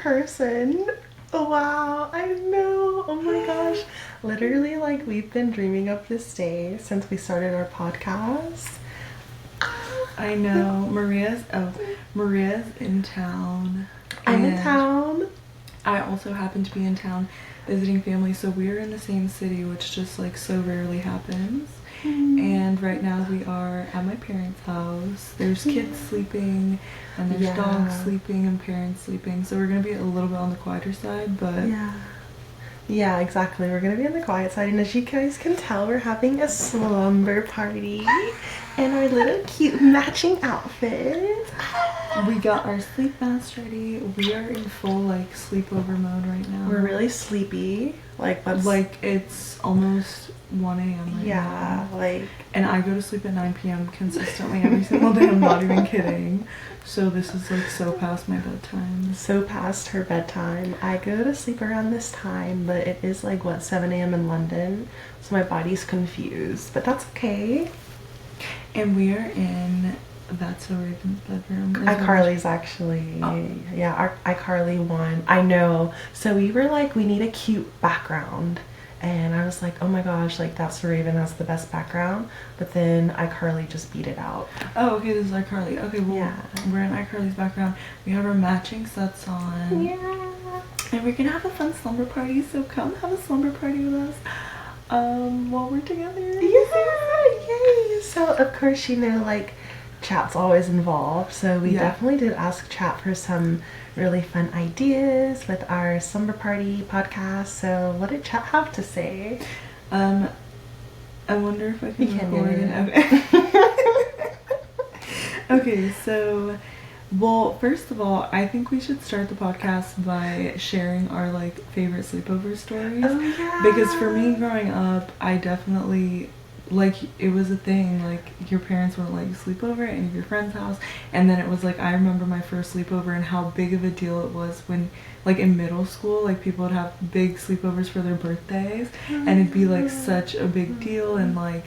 person. Wow, I know. Oh my gosh. Literally, like, we've been dreaming of this day since we started our podcast. I know. Maria's in town. I'm in town. I also happen to be in town visiting family, so we're in the same city, which just like so rarely happens. And right now we are at my parents' house. There's kids sleeping, and there's dogs sleeping, and parents sleeping. So we're gonna be a little bit on the quieter side, but yeah, exactly. We're gonna be on the quiet side, and as you guys can tell, we're having a slumber party in our little cute matching outfits. We got our sleep masks ready. We are in full like sleepover mode right now. We're really sleepy. Like it's almost 1 a.m. right now. Like, and I go to sleep at 9 p.m. consistently every single day. I'm not even kidding. So this is like so past my bedtime. So past her bedtime. I go to sleep around this time, but it is like 7 a.m. in London, so my body's confused. But that's okay. And we are in That's So Raven's bedroom. iCarly's actually. Yeah, iCarly won. I know. So we were like, we need a cute background. And I was like, oh my gosh, like That's So Raven has the best background. But then iCarly just beat it out. Oh, okay, this is iCarly. Okay, well, we're in iCarly's background. We have our matching sets on. Yeah. And we're gonna have a fun slumber party, so come have a slumber party with us. While we're together. Yeah, yay. So of course, you know, like, Chat's always involved, so we definitely did ask Chat for some really fun ideas with our slumber party podcast. So what did Chat have to say? I wonder if I can record it. Okay, so, well, first of all, I think we should start the podcast by sharing our like favorite sleepover stories. Oh yeah. Because for me growing up, I definitely, like, it was a thing, like, your parents wouldn't let you sleep over at any of your friend's house, and then it was like, I remember my first sleepover and how big of a deal it was when, like, in middle school, like, people would have big sleepovers for their birthdays, and it'd be like such a big deal, and like,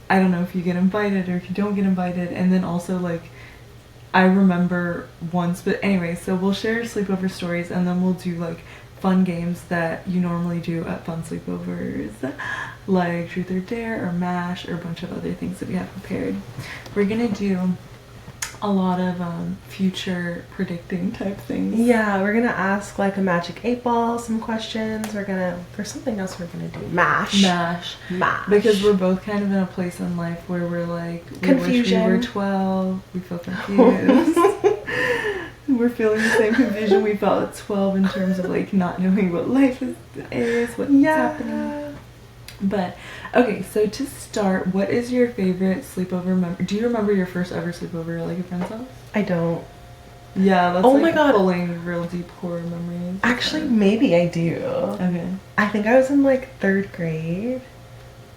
I don't know if you get invited or if you don't get invited, and then also like, I remember once, but anyway, so we'll share sleepover stories, and then we'll do like fun games that you normally do at fun sleepovers, like Truth or Dare or MASH or a bunch of other things that we have prepared. We're gonna do a lot of future predicting type things. Yeah, we're gonna ask like a magic 8-ball some questions. There's something else we're gonna do. MASH. Because we're both kind of in a place in life where we're like, confusion. We wish we were 12, we feel confused. We're feeling the same confusion we felt at 12 in terms of like not knowing what life is, what's happening. But okay, so to start, what is your favorite sleepover memory? Do you remember your first ever sleepover at like a friend's house? I don't. Yeah, that's my God. Pulling real deep horror memories. Actually, maybe I do. Okay. I think I was in like 3rd grade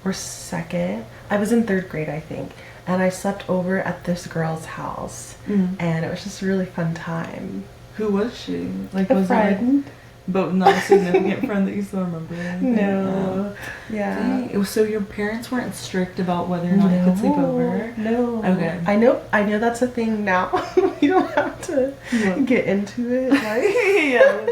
or 2nd. I was in 3rd grade, I think. And I slept over at this girl's house. And it was just a really fun time. Who was she? Like, a friend. But not a significant friend that you still remember? No. Yeah. Dang. So your parents weren't strict about whether or not you could sleep over? No. Okay. I know that's a thing now. You don't have to get into it. Like, yeah.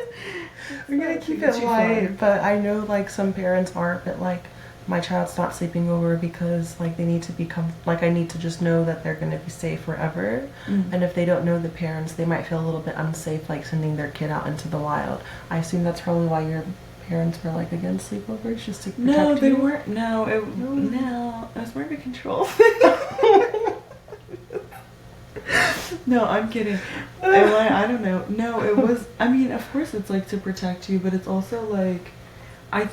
We're gonna keep it light, but I know like some parents aren't, but like my child's not sleeping over because like they need to become like I need to just know that they're gonna be safe forever. And if they don't know the parents, they might feel a little bit unsafe like sending their kid out into the wild. I assume that's probably why your parents were like against sleepovers, just to protect you. No, they weren't. No, it was more of a control. No, I'm kidding. I don't know. No, it was, I mean, of course it's like to protect you, but it's also like, I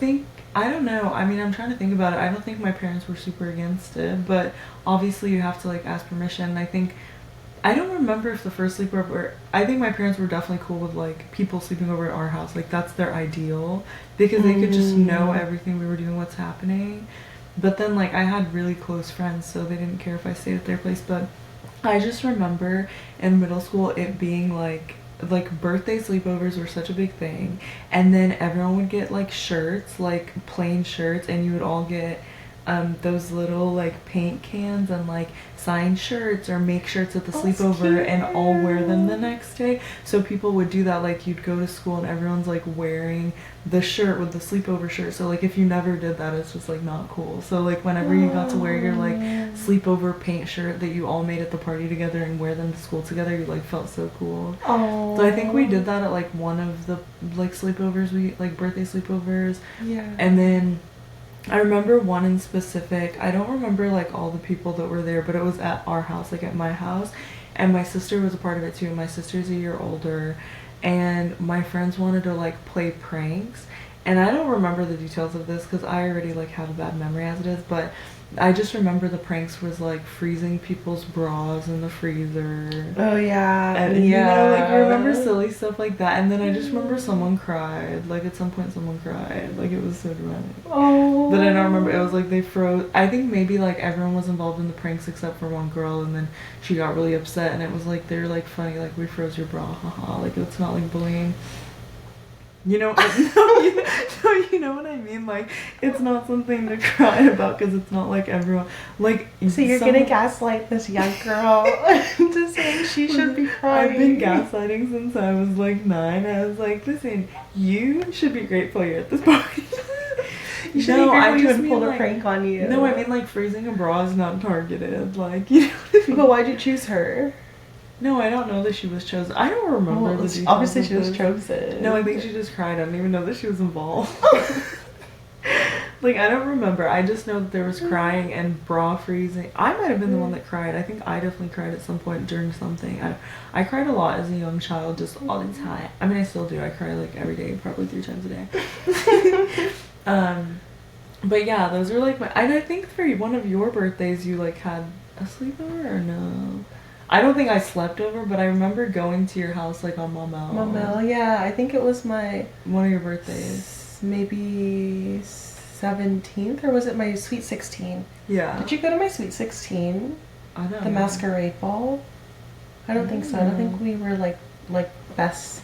don't know. I mean, I'm trying to think about it. I don't think my parents were super against it, but obviously you have to like ask permission. I don't remember if the first sleepover, I think my parents were definitely cool with like people sleeping over at our house. Like that's their ideal because they could just know everything we were doing, what's happening. But then like I had really close friends, so they didn't care if I stayed at their place. But I just remember in middle school it being like birthday sleepovers were such a big thing, and then everyone would get like shirts, like plain shirts, and you would all get those little like paint cans and like sign shirts or make shirts at the Oh, sleepover that's and all wear them the next day. So people would do that, like you'd go to school and everyone's like wearing the shirt with the sleepover shirt. So like if you never did that, it's just like not cool. So like whenever you got to wear your like sleepover paint shirt that you all made at the party together and wear them to school together, you like felt so cool. Oh. So I think we did that at like one of the like sleepovers, we like birthday sleepovers. Yeah. And then I remember one in specific. I don't remember like all the people that were there, but it was at our house, like at my house, and my sister was a part of it too. My sister's a year older, and my friends wanted to like play pranks, and I don't remember the details of this because I already like have a bad memory as it is, but I just remember the pranks was like freezing people's bras in the freezer. Oh yeah. And you know, like I remember silly stuff like that, and then I just remember someone cried. Like at some point someone cried. Like it was so dramatic. Oh. But I don't remember. It was like they froze. I think maybe like everyone was involved in the pranks except for one girl, and then she got really upset, and it was like they're like funny, like we froze your bra, haha. Like it's not like bullying. You know, you know what I mean? Like, it's not something to cry about because it's not like everyone, like... So you're gonna gaslight this young girl into saying she should be crying? I've been gaslighting since I was like 9. I was like, listen, you should be grateful you're at this party. You should be grateful you had pulled a prank on you. No, I mean like freezing a bra is not targeted. Like, you know what I mean? But why'd you choose her? No, I don't know that she was chosen. I don't remember the details. Obviously she was chosen. No, I think she just cried. I don't even know that she was involved. Like, I don't remember. I just know that there was crying and bra freezing. I might have been the one that cried. I think I definitely cried at some point during something. I cried a lot as a young child, just all the time. I mean, I still do. I cry like every day, probably 3 times a day. But yeah, those are like my... And I think for one of your birthdays, you like had a sleepover or no? I don't think I slept over, but I remember going to your house like on Mamel, yeah. I think it was my... One of your birthdays. Maybe 17th, or was it my sweet 16? Yeah. Did you go to my sweet 16? I don't know. The masquerade ball? I don't think so. I don't think we were like best...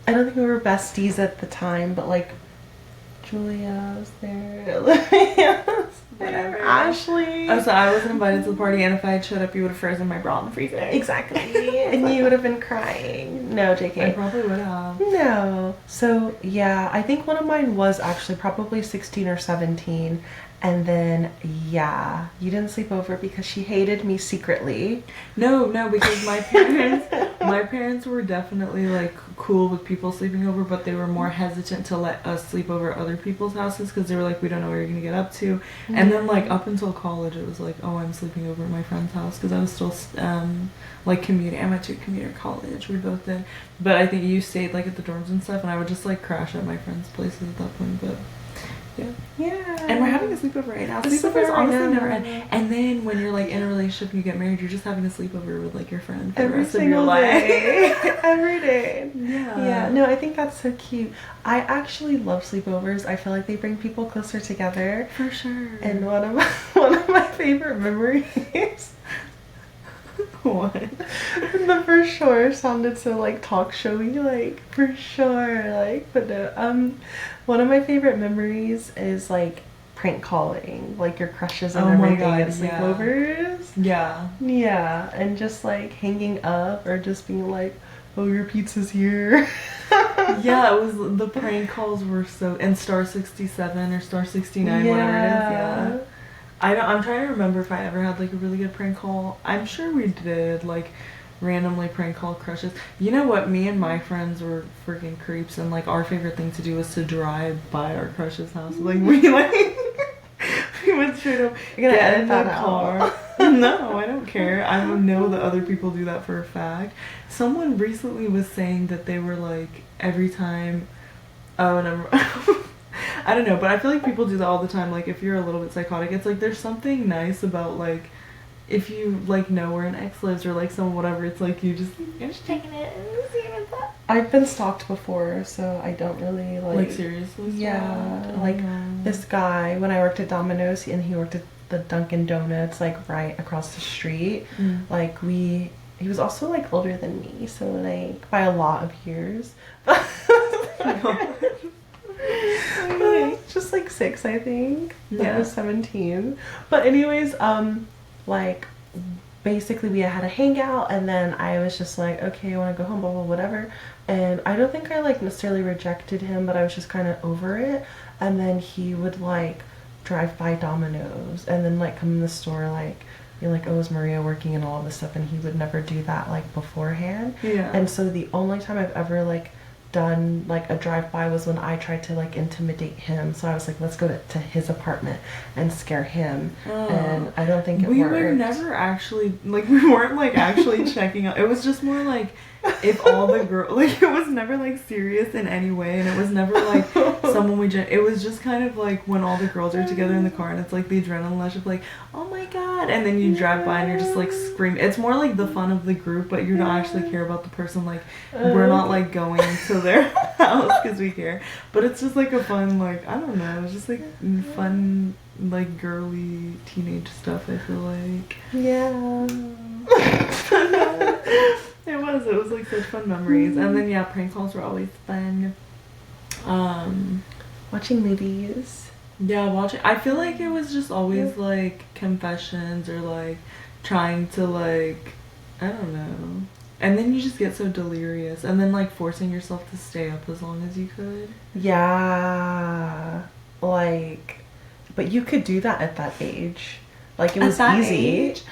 I don't think we were besties at the time, but like Julia was there. Olivia was there. Ashley. Oh, so I wasn't invited to the party, and if I had showed up, you would have frozen my bra in the freezer. Exactly. And you would have been crying. No, JK. I probably would have. No. So, yeah, I think one of mine was actually probably 16 or 17. And then, yeah, you didn't sleep over because she hated me secretly. No, because my parents were definitely like cool with people sleeping over, but they were more hesitant to let us sleep over at other people's houses because they were like, we don't know what you're gonna get up to. And then like up until college, it was like, oh, I'm sleeping over at my friend's house because I was still like commuting. I went to commuter college. We both did, but I think you stayed like at the dorms and stuff, and I would just like crash at my friends' places at that point. But yeah. And we're having a sleepover right now. Sleepovers honestly never end. And then when you're like in a relationship and you get married, you're just having a sleepover with like your friend for the rest of your life. Every day. Yeah. Yeah. No, I think that's so cute. I actually love sleepovers. I feel like they bring people closer together. For sure. And one of my favorite memories. What? The for sure sounded so like talk showy, like for sure, like, but no. One of my favorite memories is like prank calling, like your crushes and everything at sleepovers. Yeah. Yeah, and just like hanging up or just being like, oh, your pizza's here. Yeah, it was, the prank calls were so, and Star 67 or Star 69, whatever it is. Yeah. I'm trying to remember if I ever had like a really good prank call. I'm sure we did, like randomly prank call crushes. You know what? Me and my friends were freaking creeps, and like our favorite thing to do was to drive by our crush's house. Like we went straight up. You're gonna get in the edit that car. out. No, I don't care. I know that other people do that for a fact. Someone recently was saying that they were like every time. Oh, and I don't know, but I feel like people do that all the time. Like if you're a little bit psychotic, it's like there's something nice about like if you like know where an ex lives or like some whatever. It's like you're just checking it and seeing what's up. I've been stalked before, so I don't really like seriously. Yeah, like this guy when I worked at Domino's and he worked at the Dunkin' Donuts like right across the street. Like he was also like older than me, so like by a lot of years. Just just like 6, I think. Like, I Yeah. was 17. But anyways, like basically we had a hangout, and then I was just like, okay, I want to go home, blah blah whatever. And I don't think I like necessarily rejected him, but I was just kind of over it. And then he would like drive by Domino's and then like come in the store like be like, oh, is Maria working and all of this stuff, and he would never do that like beforehand. Yeah. And so the only time I've ever like done like a drive-by was when I tried to like intimidate him. So I was like, let's go to his apartment and scare him. And I don't think it we worked. were never actually like, we weren't like actually checking out. It was just more like if all the girls, like, it was never like serious in any way, and it was never like someone it was just kind of like when all the girls are together in the car and it's like the adrenaline rush of like, oh my god, and then you drive by and you're just like screaming. It's more like the fun of the group, but you don't actually care about the person. Like, we're not like going to their house because we care, but it's just like a fun, like, I don't know, it's just like fun, like girly teenage stuff, I feel like. Yeah. It was like such fun memories. And then yeah, prank calls were always fun. Watching movies. Yeah, watching, I feel like it was just always like confessions or like trying to like, I don't know. And then you just get so delirious, and then like forcing yourself to stay up as long as you could. Yeah. Like, but you could do that at that age. Like, it At was that easy. age?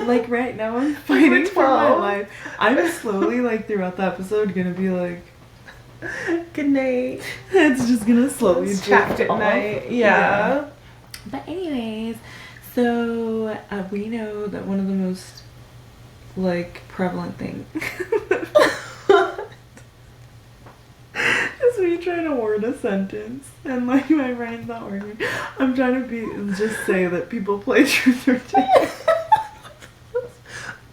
Like right now I'm fighting for my 12. life. I'm slowly like throughout the episode gonna be like, Good night. it's just gonna slowly Let's drift chat at off. night. Yeah. But anyways, so we know that one of the most like prevalent things is me trying to word a sentence and like my brain's not working. I'm trying to just say that people play truth or dare.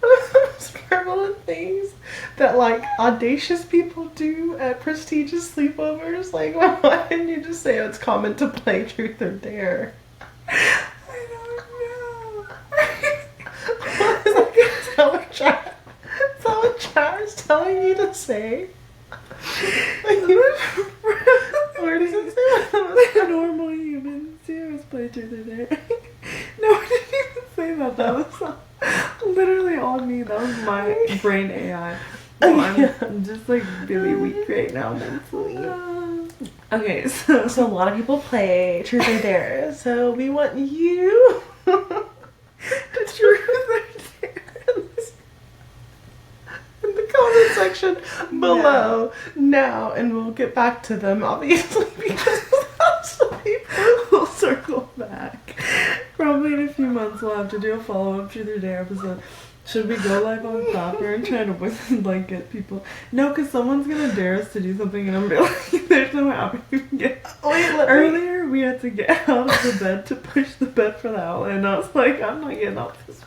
Most prevalent things that like audacious people do at prestigious sleepovers. Like, why didn't you just say, oh, it's common to play truth or dare? I don't know. Is that what chat is telling you to say? Where does it say? Normal humans do play truth or dare. No, I didn't even say that. That was literally all me. That was my brain AI. Well, I'm just like really weak right now mentally. Okay, so a lot of people play truth or dare, so we want you the truth or dare in the comment section below now, and we'll get back to them, obviously, because lots of people will circle back. Probably in a few months we'll have to do a follow-up truth or dare episode. Should we go live on Clapper and try to like get people? No, because someone's gonna dare us to do something, and I'm gonna be like, there's no way we can get. Earlier we had to get out of the bed to push the bed for the outlet, and I was like, I'm not getting off this.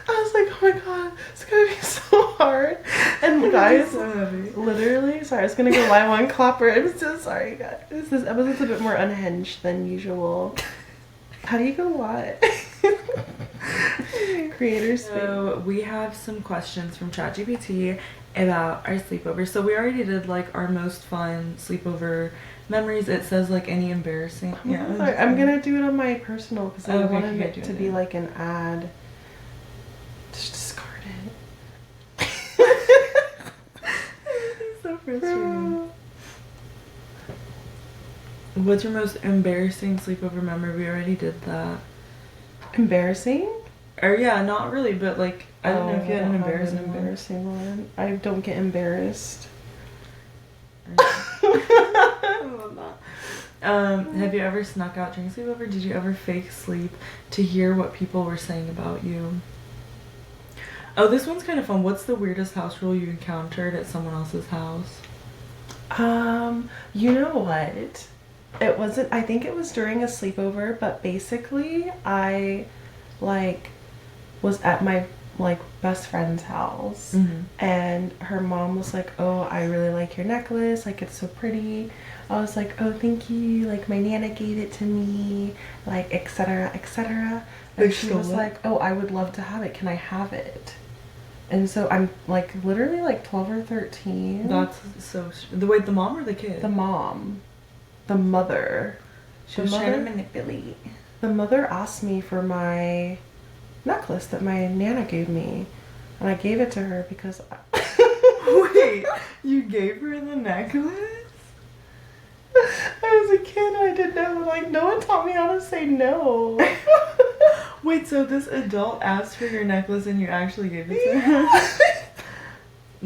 I was like, oh my god, it's gonna be so hard. And guys, so heavy. Literally, sorry, I was gonna go live on Clapper. I'm so sorry, guys. This episode's a bit more unhinged than usual. How do you go live? Creators. So we have some questions from ChatGPT about our sleepover. So we already did like our most fun sleepover memories. It says like any embarrassing. Yeah, sorry, I'm gonna do it on my personal because I Okay, wanted you it do to it be then. like an ad. Just discard it. It's so frustrating. What's your most embarrassing sleepover memory? We already did that. Embarrassing? Or yeah, not really, but like I don't know if you had an embarrassing one. embarrassing one. I don't get embarrassed. I love that. Have you ever snuck out during sleepover? Did you ever fake sleep to hear what people were saying about you? Oh, this one's kind of fun. What's the weirdest house rule you encountered at someone else's house? You know what? It wasn't, I think it was during a sleepover, but basically I like was at my like best friend's house, and her mom was like, oh, I really like your necklace, like it's so pretty. I was like, oh, thank you, like my nana gave it to me, like etc etc. And she was like, oh, I would love to have it, can I have it? And so I'm like literally like 12 or 13. That's so wait, the mom or the kid? The mom. The mother. She was trying to manipulate. The mother asked me for my necklace that my Nana gave me. And I gave it to her because... Wait, you gave her the necklace? I was a kid and I didn't know. Like, no one taught me how to say no. Wait, so this adult asked for your necklace and you actually gave it to her?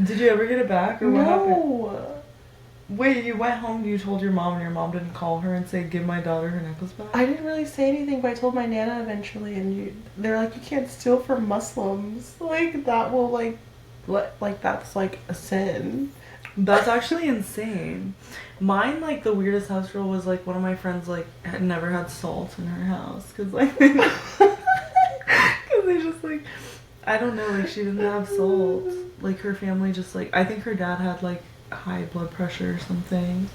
Did you ever get it back, or what happened? No. Wait, you went home, you told your mom, and your mom didn't call her and say, give my daughter her necklace back? I didn't really say anything, but I told my Nana eventually, and they're like, you can't steal from Muslims. Like, that will, that's, like, a sin. That's actually insane. Mine, like, the weirdest house rule was, like, one of my friends, like, had never had salt in her house. Because, like, they just, like, I don't know, like, she didn't have salt. Like, her family just, like, I think her dad had, like, high blood pressure or something.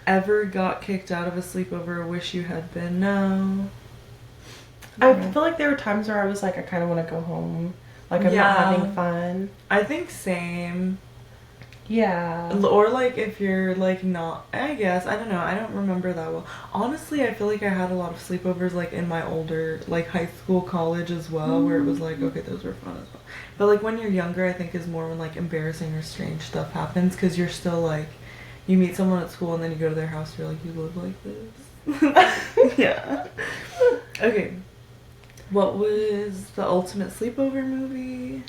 Ever got kicked out of a sleepover or wish you had been? No. I feel like there were times where I was like, I kind of want to go home. Like, I'm not having fun. I think same. Yeah. Or, like, if you're, like, not... I guess. I don't know. I don't remember that well. Honestly, I feel like I had a lot of sleepovers, like, in my older, like, high school, college as well, where it was like, okay, those were fun as well. But, like, when you're younger, I think is more when, like, embarrassing or strange stuff happens, because you're still, like... You meet someone at school, and then you go to their house, you're like, you live like this? Yeah. Okay. What was the ultimate sleepover movie?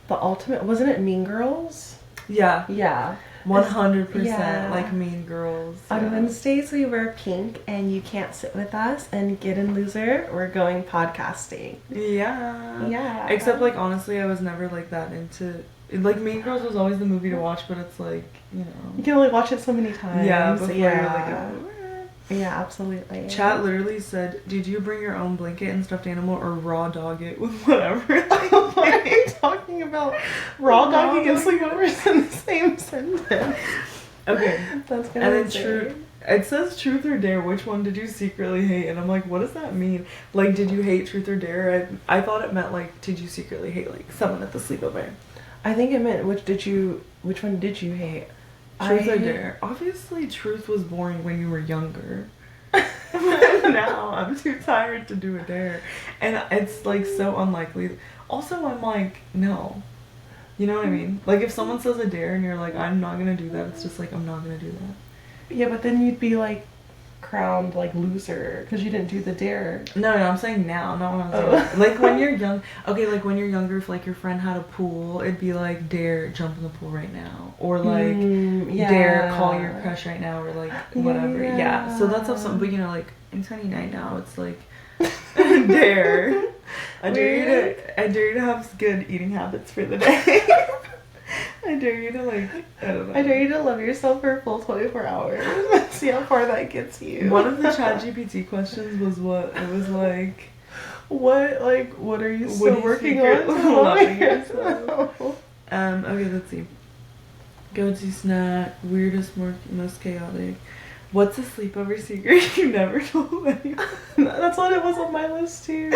The ultimate... Wasn't it Mean Girls? Yeah. Yeah. 100%. Yeah. Like Mean Girls. On Wednesdays, we wear pink, and you can't sit with us, and get in loser, we're going podcasting. Yeah. Yeah. Except, like, honestly, I was never, like, that into... Like, Mean Girls was always the movie to watch, but it's, like, you know... You can only watch it so many times. Yeah, before you're yeah. like... Yeah, absolutely. Chat literally said, did you bring your own blanket and stuffed animal or raw dog it with whatever? Why are you talking about raw dogging and sleepovers in the same sentence? Okay. That's gonna and then it says truth or dare, which one did you secretly hate? And I'm like, what does that mean? Like, did you hate truth or dare? I thought it meant, like, did you secretly hate, like, someone at the sleepover? I think it meant which one did you hate? Truth or dare? Obviously, truth was boring when you were younger. Now I'm too tired to do a dare. And it's, like, so unlikely. Also, I'm like, no. You know what I mean? Like, if someone says a dare and you're like, I'm not gonna do that, it's just like, I'm not gonna do that. Yeah, but then you'd be, like, crowned, like, loser because you didn't do the dare. No, I'm saying now, not when I was young. Like, when you're young, okay, like, when you're younger, if, like, your friend had a pool, it'd be like, dare jump in the pool right now, or, like, dare call your crush right now, or, like, whatever. Yeah, so that's something, but, you know, like, in 29 now, it's like, dare. I dare you to have good eating habits for the day. I dare you to, like, I don't know. I dare you to love yourself for a full 24 hours. See how far that gets you. One of the ChatGPT questions was what? It was like... What are you still working on? Loving yourself. Okay, let's see. Go-to snack, weirdest, most chaotic. What's a sleepover secret you never told anyone? That's what it was on my list too.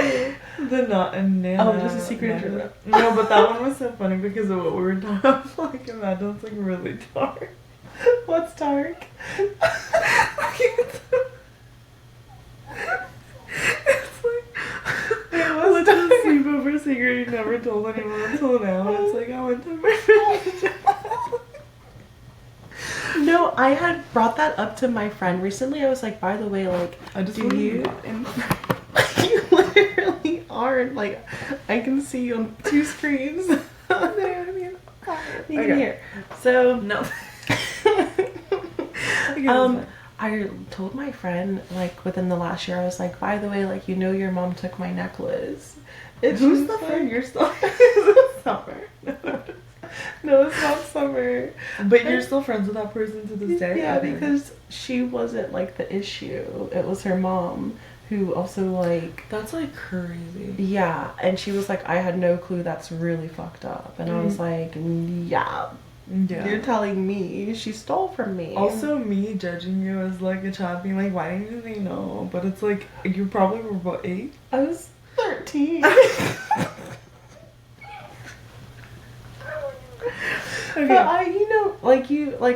The not and Nana. Oh, just a secret. No, but that one was so funny because of what we were talking about. Like, imagine it's like really dark. What's dark? It's like, what's a sleepover secret you never told anyone until now? And it's like, I went to my friend's house. No, I had brought that up to my friend recently. I was like, by the way, like, I just do you? You literally are, like, I can see you on 2 screens. There, I mean, you can hear. So No. I told my friend, like, within the last year, I was like, by the way, like, you know, your mom took my necklace. Who's the friend you're still? Is it Summer? No, it's not Summer. But you're still friends with that person to this day? Yeah, because she wasn't, like, the issue. It was her mom, who also, like... That's, like, crazy. Yeah, and she was like, I had no clue, that's really fucked up. And I was like, yeah, you're telling me she stole from me. Also, me judging you as, like, a child being like, why didn't you say no? But it's like, you probably were, what, 8? I was 13. Okay. But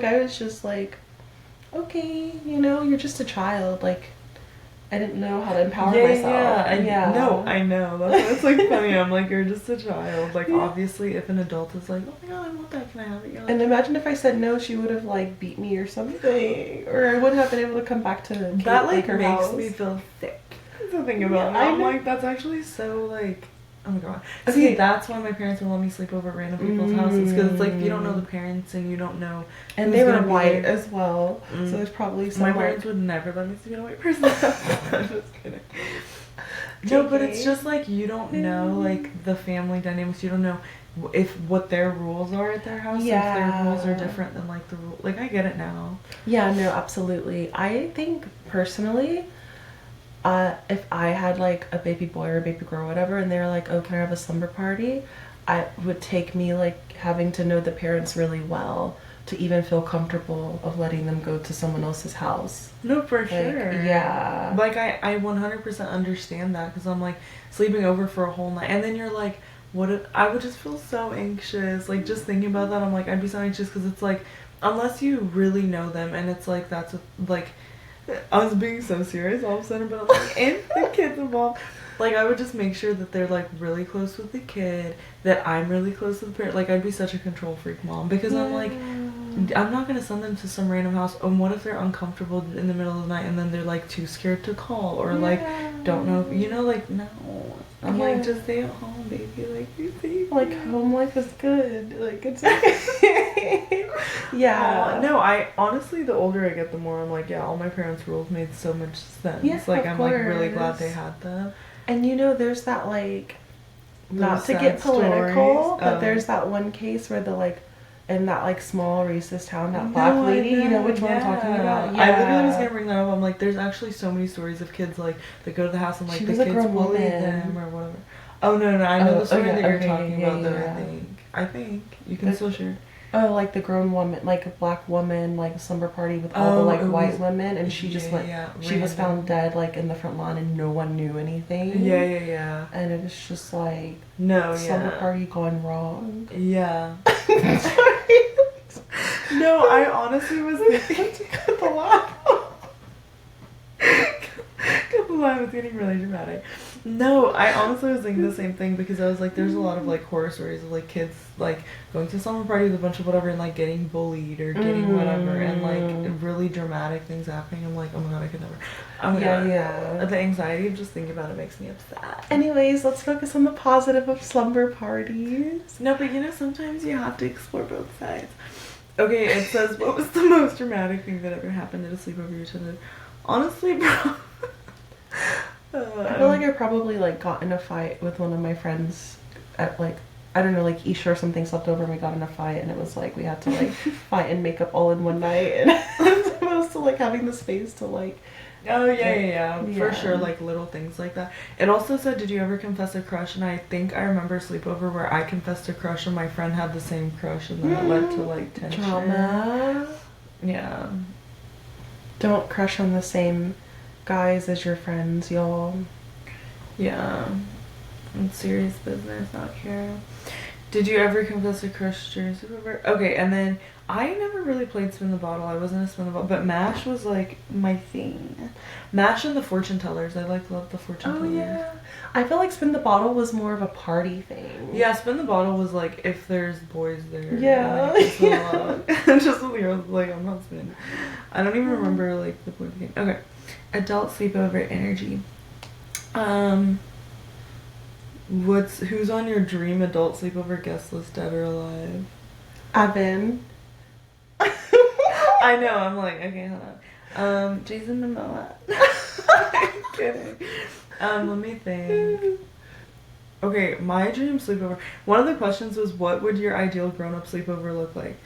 I was just like, okay, you know, you're just a child. Like, I didn't know how to empower myself. Yeah. No, I know. That's why it's like funny. I'm like, you're just a child. Like, obviously, if an adult is like, oh my god, I want that, can I have it? You're like, And imagine if I said no, she would have like beat me or something, or I wouldn't have been able to come back to that like her makes house. me feel sick to think about. Yeah, I'm like, that's actually so like. Oh my god. Okay. See, that's why my parents would let me sleep over at random people's houses, because it's like you don't know the parents and you don't know. And who's they were gonna be white there. as well, so there's probably some. My parents would never let me sleep in a white person's house. I'm just kidding. No, but it's just like you don't know like the family dynamics. You don't know if what their rules are at their house. Yeah. If their rules are different than like the rule. Like I get it now. Yeah, no, absolutely. I think personally, if I had like a baby boy or a baby girl or whatever, and they were like, "Oh, can I have a slumber party?" I would take me like having to know the parents really well to even feel comfortable of letting them go to someone else's house. No, for Like, sure. yeah. Like I 100% understand that, because I'm like sleeping over for a whole night, and then you're like, what if I would just feel so anxious. Like just thinking about that, I'm like, I'd be so anxious, because it's like unless you really know them, and it's like that's what, like I was being so serious all of a sudden, but I'm like, and the kids involved. Like I would just make sure that they're like really close with the kid, that I'm really close with the parent. Like I'd be such a control freak mom, because I'm like, I'm not gonna send them to some random house. And what if they're uncomfortable in the middle of the night, and then they're like too scared to call, or like don't know, you know, like no. I'm like, just stay at home, baby. Like you see, Like home life is good. Like it's okay. Yeah. No, I honestly, the older I get, the more I'm like, yeah, all my parents' rules made so much sense. Yeah, like of I'm like really glad course. they had them. And you know, there's that like, not to sad get political, stories. but there's that one case where the like, in that like small racist town, that No, black I lady, you know which one I'm talking about? Yeah. I literally was gonna bring that up. I'm like, there's actually so many stories of kids like that go to the house and like She the was a kids grown bully woman. them or whatever. Oh no, I know Oh, the story okay, that you're okay, talking yeah, about though. yeah. I think you can still share. Oh, like the grown woman, like a black woman, like a slumber party with all the like white women, and she just went. She was found dead like in the front lawn, and no one knew anything. Yeah. And it was just like slumber Yeah. party gone wrong. Yeah. No, I honestly was thinking. Cut the laugh. Cut the line, it's getting really dramatic. No, I honestly was thinking the same thing, because I was like, there's a lot of like horror stories of like kids like going to a slumber party with a bunch of whatever and like getting bullied or getting whatever, and like really dramatic things happening. I'm like, oh my god, I could never. Oh my god. Yeah. The anxiety of just thinking about it makes me upset. Anyways, let's focus on the positive of slumber parties. No, but you know, sometimes you have to explore both sides. Okay, it says, what was the most dramatic thing that ever happened at a sleepover you attended? Honestly, bro. I feel like I probably like got in a fight with one of my friends at like, I don't know, like Isha or something, slept over and we got in a fight, and it was like we had to like fight and make up all in one night, and as opposed to like having the space to like. Oh yeah, for sure, like little things like that. It also said, did you ever confess a crush? And I think I remember a sleepover where I confessed a crush and my friend had the same crush, and then it led to like tension. Drama. Yeah. Don't crush on the same guys as your friends, y'all. Yeah. It's serious business out here. Did you ever confess a crush during sleepover? Okay, and then I never really played spin the bottle. I wasn't a spin the bottle, but MASH was like my thing. MASH and the fortune tellers. I like love the fortune tellers. Oh yeah. I feel like spin the bottle was more of a party thing. Yeah, spin the bottle was like if there's boys there. Yeah. And just with girls, like I'm not spinning. I don't even remember like the point of the game. Okay. Adult sleepover energy. Who's on your dream adult sleepover guest list, dead or alive? Evan. I know, I'm like, okay, hold on. Jason Momoa. I'm kidding. Let me think. Okay, my dream sleepover. One of the questions was, what would your ideal grown-up sleepover look like?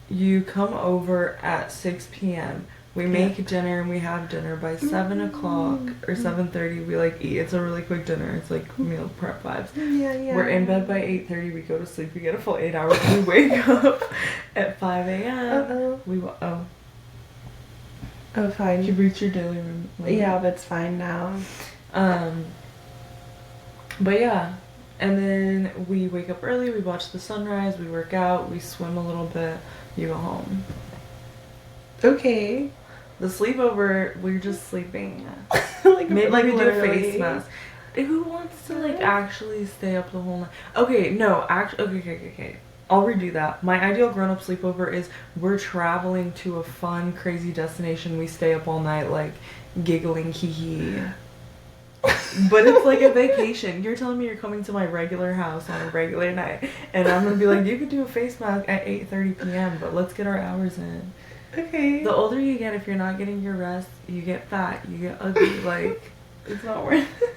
You come over at 6 p.m. We make dinner and we have dinner by 7 o'clock or 7:30. We like eat. It's a really quick dinner. It's like meal prep vibes. Yeah. We're in bed by 8:30. We go to sleep. We get a full 8 hours. We wake up at 5 a.m. Oh, fine. You reach your daily room. Yeah, but it's fine now. But yeah, and then we wake up early. We watch the sunrise. We work out. We swim a little bit. You go home. Okay. The sleepover, we're just sleeping. Like Maybe we do a literally. face mask. Who wants to like actually stay up the whole night? Okay, no, actually, okay. I'll redo that. My ideal grown-up sleepover is we're traveling to a fun, crazy destination. We stay up all night, like giggling, hee hee. But it's like a vacation. You're telling me you're coming to my regular house on a regular night, and I'm gonna be like, you could do a face mask at 8:30 p.m. But let's get our hours in. Okay. The older you get, if you're not getting your rest, you get fat, you get ugly. Like, it's not worth it.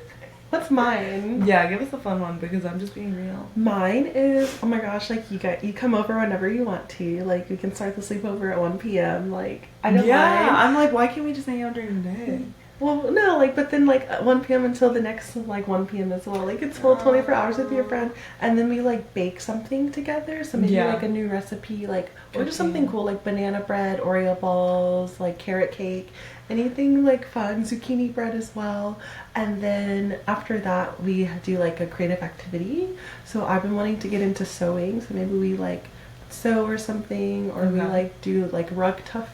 What's mine? Yeah, give us a fun one because I'm just being real. Mine is, oh my gosh, like you come over whenever you want to. Like we can start the sleepover at 1 p.m. Like I don't mind. I'm like, why can't we just hang out during the day? Well, no, like, but then, like, at 1 p.m. until the next, like, 1 p.m. as well. Like, it's full 24 hours with your friend. And then we, like, bake something together. So maybe, like, a new recipe, like, or just something cool, like banana bread, Oreo balls, like, carrot cake. Anything, like, fun. Zucchini bread as well. And then after that, we do, like, a creative activity. So I've been wanting to get into sewing. So maybe we, like, sew or something. Or we, like, do, like, rug tufting.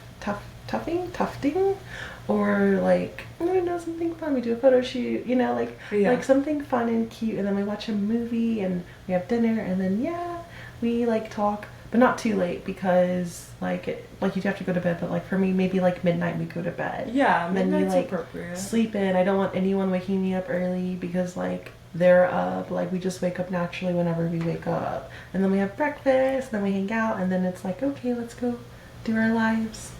Or like, I don't know, something fun. We do a photo shoot, you know, like like something fun and cute, and then we watch a movie and we have dinner, and then we like talk, but not too late because like you have to go to bed. But like for me, maybe like midnight we go to bed. Yeah, and then we like appropriate. Sleep in. I don't want anyone waking me up early because like they're up. Like we just wake up naturally whenever we wake up, and then we have breakfast, and then we hang out, and then it's like, okay, let's go do our lives.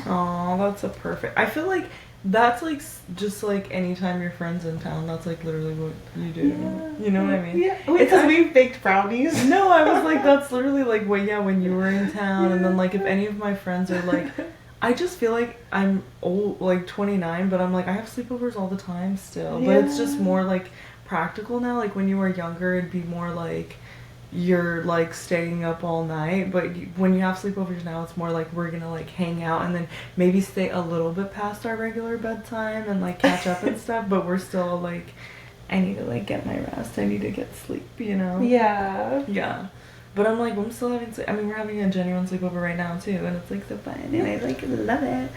Oh, that's a perfect. I feel like that's like just like anytime your friend's in town, that's like literally what you do. Yeah. You know what I mean? Yeah. Because we baked brownies. No, I was like, that's literally like when you were in town, and then like if any of my friends are like, I just feel like I'm old, like 29, but I'm like I have sleepovers all the time still. But it's just more like practical now. Like when you were younger, it'd be more like you're like staying up all night, but when you have sleepovers now, it's more like we're gonna like hang out and then maybe stay a little bit past our regular bedtime and like catch up and stuff, but we're still like, I need to like get my rest, I need to get sleep, you know? Yeah, but I'm like, I'm still having I mean, we're having a genuine sleepover right now too, and it's like so fun and I like love it.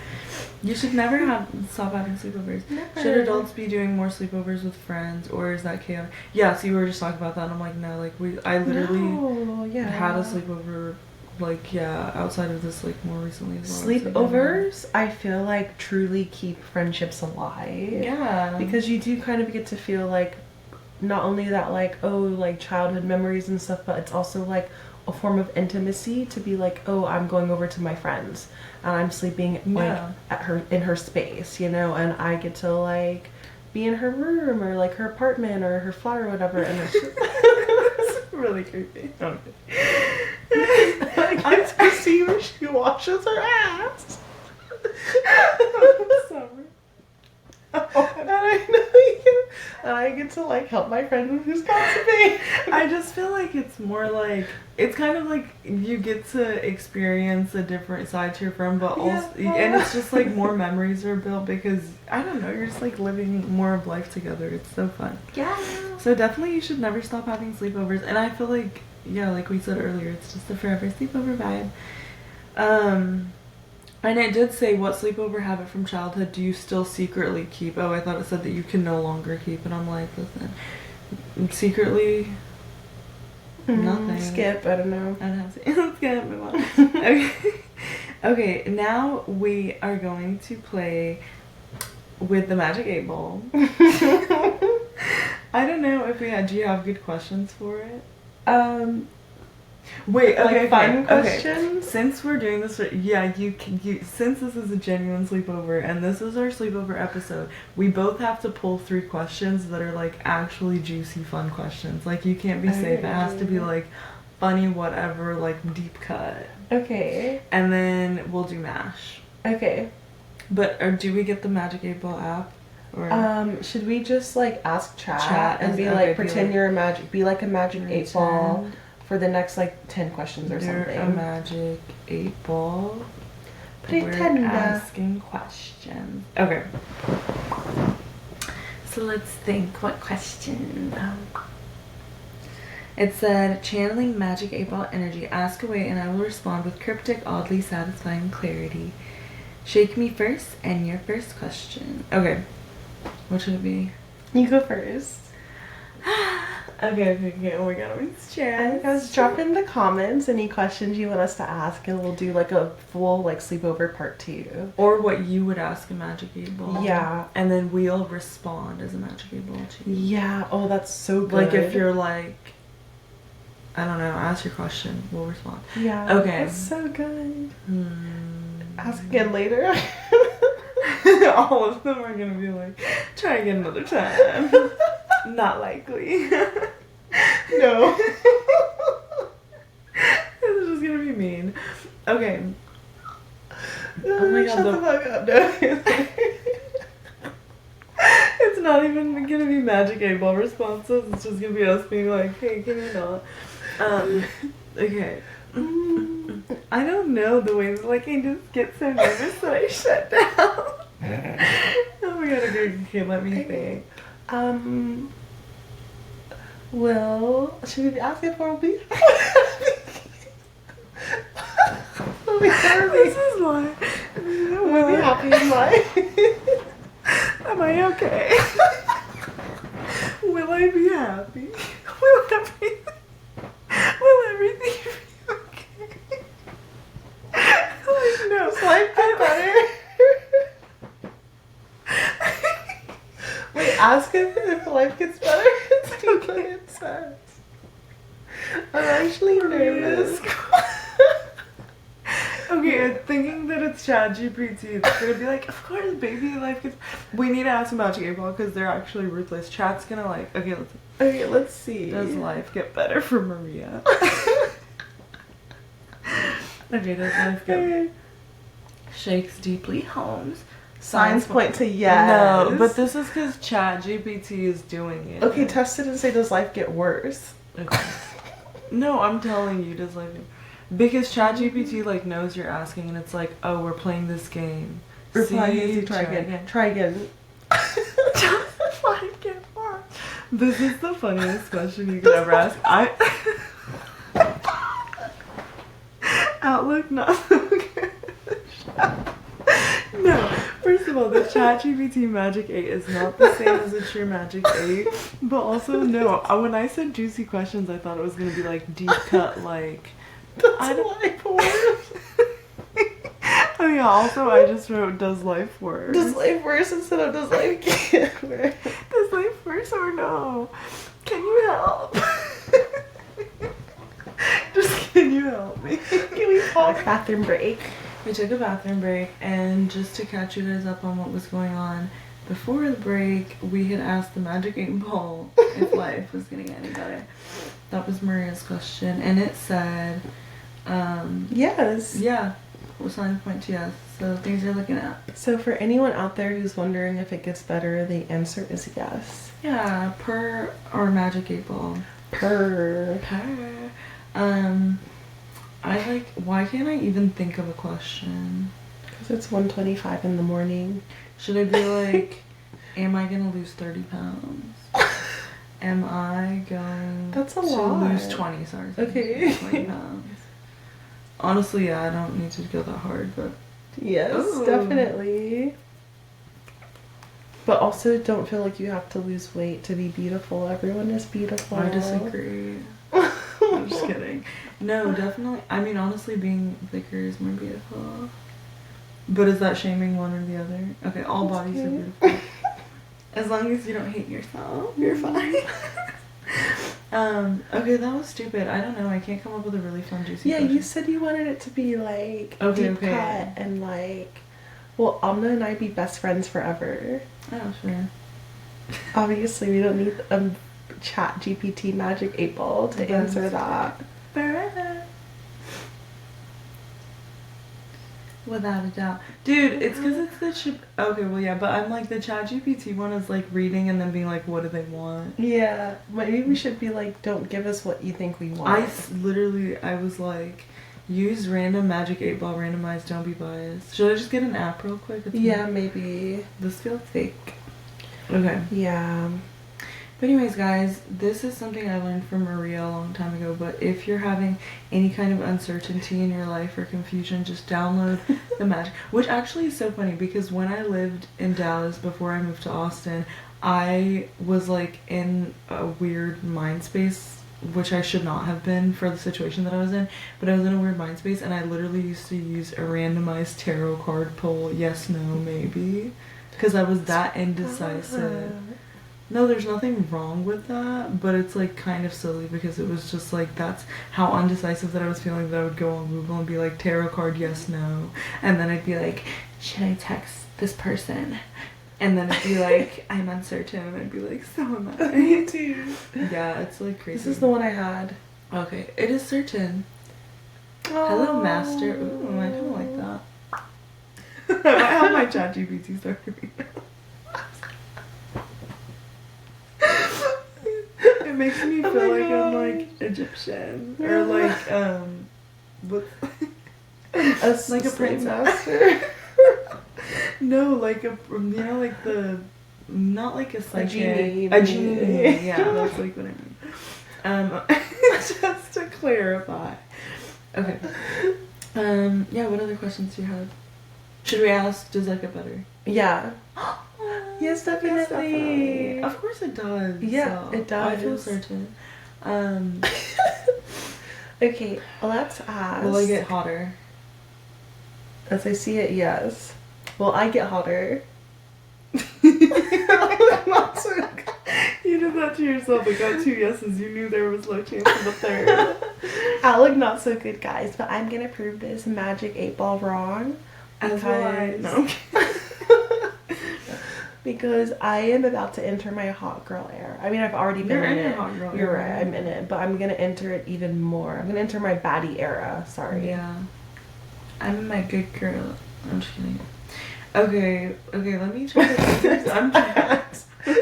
You should never stop having sleepovers. Never. Should adults be doing more sleepovers with friends, or is that chaotic? Yeah, so you were just talking about that, and I'm like, no, like I literally had a sleepover, like outside of this, like more recently as well. Sleepovers, I feel like truly keep friendships alive. Yeah, because you do kind of get to feel like not only that like like childhood memories and stuff, but it's also like a form of intimacy to be like, oh, I'm going over to my friends and I'm sleeping like in her space, you know, and I get to like be in her room or like her apartment or her flat or whatever, and it's just really creepy. I get to see where she washes her ass. I'm sorry. And I get to like help my friend who's constipated. I just feel like it's more like it's kind of like you get to experience a different side to your friend, but also and it's just like more memories are built because I don't know, you're just like living more of life together. It's so fun. Yeah. So definitely you should never stop having sleepovers, and I feel like like we said earlier, it's just a forever sleepover vibe. And it did say, what sleepover habit from childhood do you still secretly keep? Oh, I thought it said that you can no longer keep. And I'm like, listen, secretly, nothing. Skip, I don't know. I don't have to. Let's get move on. Okay. Okay, now we are going to play with the Magic 8 Ball. I don't know if do you have good questions for it? Wait, okay, fun questions? Okay. Since we're doing this, since this is a genuine sleepover and this is our sleepover episode, we both have to pull 3 questions that are like actually juicy, fun questions. Like you can't be safe. It has to be like funny, whatever, like deep cut. Okay. And then we'll do MASH. Okay. But do we get the Magic 8 Ball app? Or should we just like ask chat and be like, pretend you're a magic, be like a Magic 8 Ball for the next like 10 questions or something. A Magic 8 Ball. Pretend. We're asking questions. Okay. So let's think. What question? It said, channeling Magic 8 Ball energy. Ask away and I will respond with cryptic, oddly satisfying clarity. Shake me first and your first question. Okay. What should it be? You go first. Okay. Oh my god, I'm stressed. And guys, drop in the comments any questions you want us to ask, and we'll do like a full like sleepover part 2. Or what you would ask a Magic 8 Ball. Yeah. And then we'll respond as a Magic 8 Ball to you. Yeah. Oh, that's so good. Like if you're like, I don't know, ask your question, we'll respond. Yeah. Okay. That's so good. Ask again later. All of them are gonna be like, try again another time. Not likely. No. This is just gonna be mean. Okay. Oh my god. Shut the fuck up. No. It's not even gonna be Magic 8 Ball responses. It's just gonna be us being like, hey, can you not? Okay. I don't know the way that like I just get so nervous that I shut down. Oh my god, okay, let me think. Well, should we be asking for a week? This is why. We'll be happy in life. Am I okay? Will I be happy? Will everything be okay? Like, no. Does life get better? Wait, ask him if life gets better. It's okay. It says. I'm actually nervous. Okay, I'm thinking that it's ChatGPT. It's gonna be like, of course, baby, life gets. We need to ask them about Magic 8 Ball because they're actually ruthless. Chat's gonna like. Okay, let's see. Does life get better for Maria? Okay, does life get? Shakes deeply, Holmes. Signs point to yes. No, but this is because ChatGPT is doing it. Okay, test it and say, does life get worse? Okay. No, I'm telling you, does life get... Because ChatGPT like knows you're asking and it's like, oh, we're playing this game. Reply yes, try again. Try again. This is the funniest question you could ever ask. Outlook not so good. No, first of all, the ChatGPT Magic 8 is not the same as a true Magic 8. But also, no, when I said juicy questions, I thought it was going to be like deep cut, like... Does life worse? Oh yeah, also I just wrote, does life worse? Does life worse instead of does life get worse? Does life worse or no? Can you help? Just can you help me? Can we pause? Bathroom break. We took a bathroom break, and just to catch you guys up on what was going on, before the break, we had asked the Magic 8 Ball if life was getting any better. That was Maria's question, and it said, yes. Yeah, we'll sign point to yes. So things are looking up. So for anyone out there who's wondering if it gets better, the answer is yes. Yeah, per our Magic 8 Ball. Per. Why can't I even think of a question? Because it's 1:25 in the morning. Should I be like, am I gonna lose 30 pounds? Am I going That's a to lot. lose 20, sorry. Okay. 20 pounds. Honestly, yeah, I don't need to go that hard, but... Yes, Ooh. definitely. But also don't feel like you have to lose weight to be beautiful. Everyone is beautiful. I disagree. I'm just kidding. No, definitely. I mean, honestly, being thicker is more beautiful. But is that shaming one or the other? Okay, all bodies are beautiful. As long as you don't hate yourself, you're fine. Okay, that was stupid. I don't know. I can't come up with a really fun, juicy question. You said you wanted it to be like deep cut and like, will Amna and I be best friends forever? Oh, sure. Obviously, we don't need a ChatGPT Magic 8 Ball to answer that. Forever. Without a doubt. Dude, it's because it's the chip. Okay, well, yeah, but I'm like, the ChatGPT one is like reading and then being like, what do they want? Yeah, maybe we should be like, don't give us what you think we want. I was like, use random Magic 8 Ball randomized, don't be biased. Should I just get an app real quick? Yeah, maybe. This feels fake. Okay. Yeah. But anyways, guys, this is something I learned from Maria a long time ago, but if you're having any kind of uncertainty in your life or confusion, just download the Magic, which actually is so funny because when I lived in Dallas before I moved to Austin, I was like in a weird mind space, which I should not have been for the situation that I was in, but I was in a weird mind space, and I literally used to use a randomized tarot card pull, yes, no, maybe, because I was that indecisive. No, there's nothing wrong with that, but it's like kind of silly because it was just like that's how undecisive that I was feeling, that I would go on Google and be like tarot card yes no, and then I'd be like, should I text this person? And then it'd be like, I'm uncertain, and I'd be like, so am I. Me too. Yeah, it's like crazy. This is the one I had. Okay, it is certain. Oh. Hello, master. Ooh, I kind of like that. I have my ChatGPT start reading. It makes me feel like I'm like Egyptian or like what? Like a prince master. No, like a like the not like a psychic, a genie. Yeah, that's like what I mean. Just to clarify. Okay. Yeah. What other questions do you have? Should we ask? Does that get better? Yeah. Yes, definitely. Yes, definitely. Of course it does. Yeah, so it does. I feel certain. Okay, let's ask. Will I get hotter? As I see it, yes. Will I get hotter? Not so good. You did that to yourself. It got 2 yeses. You knew there was no chance of a third. I look not so good, guys, but I'm gonna prove this magic 8-ball wrong. As will I. No. Because I am about to enter my hot girl era. I mean, I've already been in it. Hot girl You're era. right, I'm in it, but I'm gonna enter it even more. I'm gonna enter my baddie era. Sorry. Yeah. I'm in my good girl. I'm just kidding. Okay, let me try to. I'm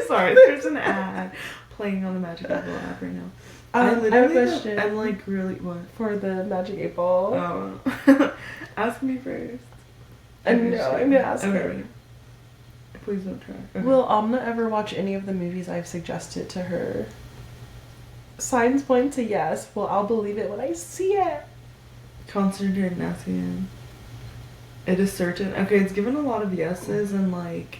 sorry, there's an ad playing on the Magic 8-Ball app right now. I have a question. I'm like really what? For the magic 8-Ball. Oh. Ask me first. No, I'm gonna ask okay, her. ready. Please don't try. Okay. Will Amna ever watch any of the movies I've suggested to her? Signs point to yes. Well, I'll believe it when I see it. Concentrate and ask again. It is certain. Okay, it's given a lot of yeses and like.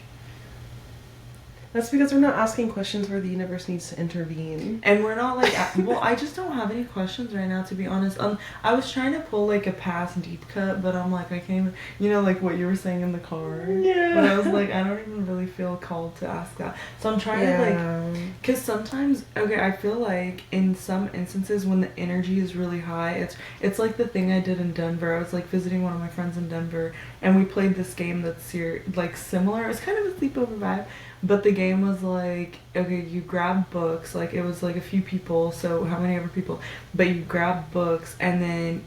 That's because we're not asking questions where the universe needs to intervene. And we're not like, well, I just don't have any questions right now, to be honest. I was trying to pull like a past deep cut, but I'm like, I can't even, like what you were saying in the car. Yeah. But I was like, I don't even really feel called to ask that. So I'm trying to like, because sometimes, okay, I feel like in some instances when the energy is really high, it's like the thing I did in Denver. I was like visiting one of my friends in Denver, and we played this game that's like similar. It's kind of a sleepover vibe. But the game was like, okay, you grab books, like it was like a few people, so how many ever people, but you grab books and then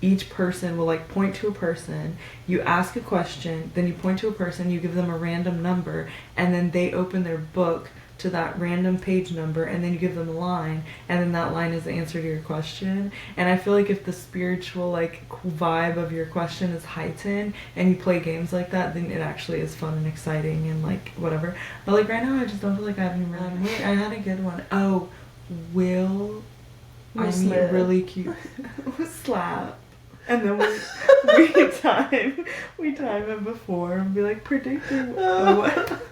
each person will like point to a person, you ask a question, then you point to a person, you give them a random number, and then they open their book to that random page number, and then you give them a line, and then that line is the answer to your question. And I feel like if the spiritual like vibe of your question is heightened and you play games like that, then it actually is fun and exciting and like whatever. But like right now I just don't feel like I have any really wait, I had a good one. Oh, Will I mean really cute slap. And then we time it before and be like predicting what.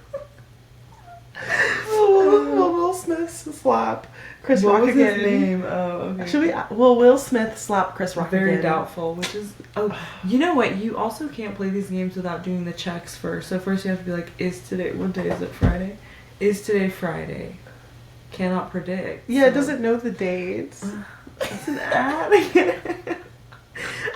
Will Smith slap Chris Rock again? What was his name? Oh, okay. Will Smith slap Chris Rock Very again? doubtful, which is... Oh, you know what? You also can't play these games without doing the checks first. So first you have to be like, is today... What day is it? Friday? Is today Friday? Cannot predict. Yeah, so. It doesn't know the dates. It's an ad again.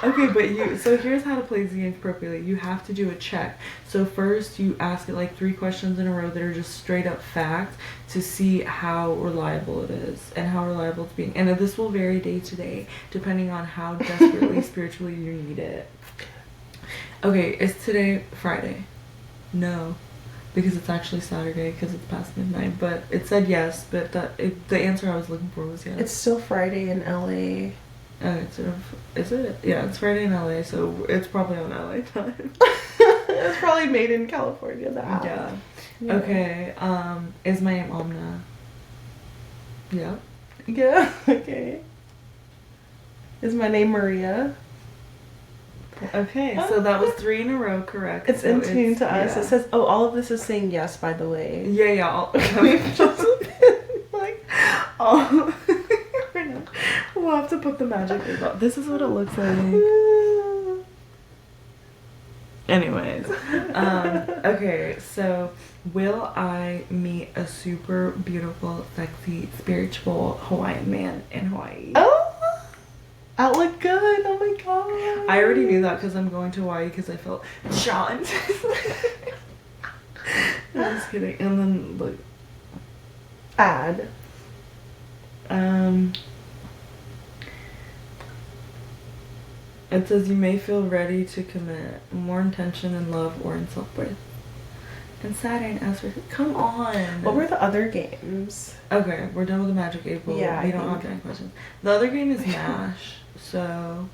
Okay, but so here's how to play these games appropriately. You have to do a check. So first you ask it like 3 questions in a row that are just straight up fact to see how reliable it is and how reliable it's being. And this will vary day to day depending on how desperately spiritually you need it. Okay, is today Friday? No, because it's actually Saturday because it's past midnight. But it said yes, but the answer I was looking for was yes. It's still Friday in LA. Is it? Yeah, it's Friday in LA, so it's probably on LA time. It's probably made in California, the app. Yeah. Okay, is my name Amna? Yeah. Yeah, okay. Is my name Maria? Okay, so that was 3 in a row, correct? It's so in tune to us. yeah. It says, oh, all of this is saying yes, by the way. Yeah, We've just been like, oh. We'll have to put the magic tape up. This is what it looks like. Anyways, okay, so will I meet a super beautiful, sexy, spiritual Hawaiian man in Hawaii? Oh, that look good. Oh my god. I already knew that because I'm going to Hawaii because I felt drawn. I'm just kidding. And then look. Add. It says you may feel ready to commit more intention in love or in self-worth. And Saturn as for come on. What were the other games? Okay, we're done with the magic 8 ball. Yeah, we don't have any questions. The other game is MASH. So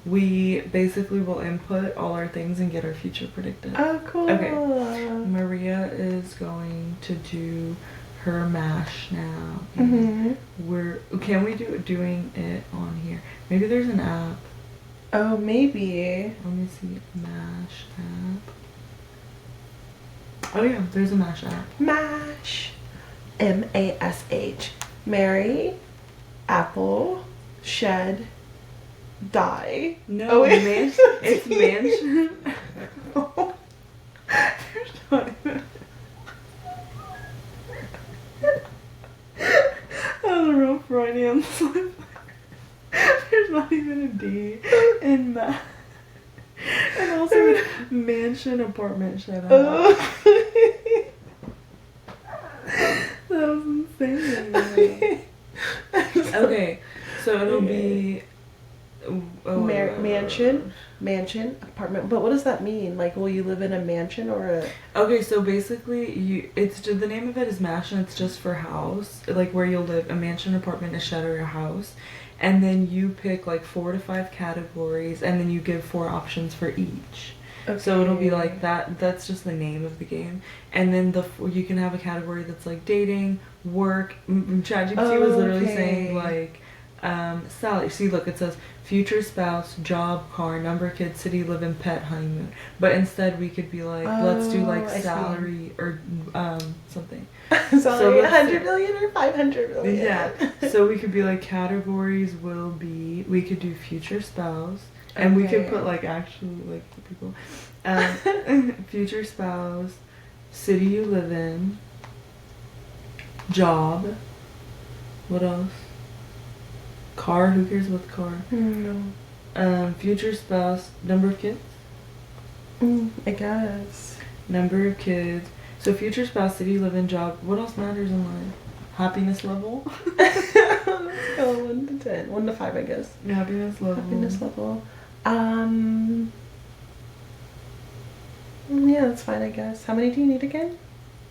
we basically will input all our things and get our future predicted. Oh, cool. Okay. Maria is going to do her MASH now. Can we doing it on here? Maybe there's an app. Oh, maybe. Let me see. MASH app. Oh yeah, there's a MASH app. MASH. MASH. Mary, apple, shed, die. No, oh, it's mansion. There's not even. That was a real Freudian slip. There's not even a D in that. And also mansion, apartment, shut up. That was insane. Okay, so it'll be mansion, apartment. But what does that mean? Like, will you live in a mansion or a? Okay, so basically, it's just, the name of it is MASH, and it's just for house, like where you'll live, a mansion, apartment, a shed, or a house. And then you pick like 4 to 5 categories, and then you give 4 options for each. Okay. So it'll be like that. That's just the name of the game. And then you can have a category that's like dating, work. ChatGPT was literally saying like salary. See, look, it says future spouse, job, car, number of kids, city, live in, pet, honeymoon. But instead we could be like, let's do like salary or something. Salary 100 million or 500 million. Yeah. So we could be like categories will be, we could do future spouse. And we could put like actually like the people. Future spouse, city you live in, job. What else? Car, who cares about the car? No. Future spouse, number of kids? I guess. Number of kids. So future spouse, city you live in, job. What else matters in life? Happiness level? Let's go 1 to 10. 1 to 5, I guess. Happiness level. Happiness level. Yeah, that's fine, I guess. How many do you need again?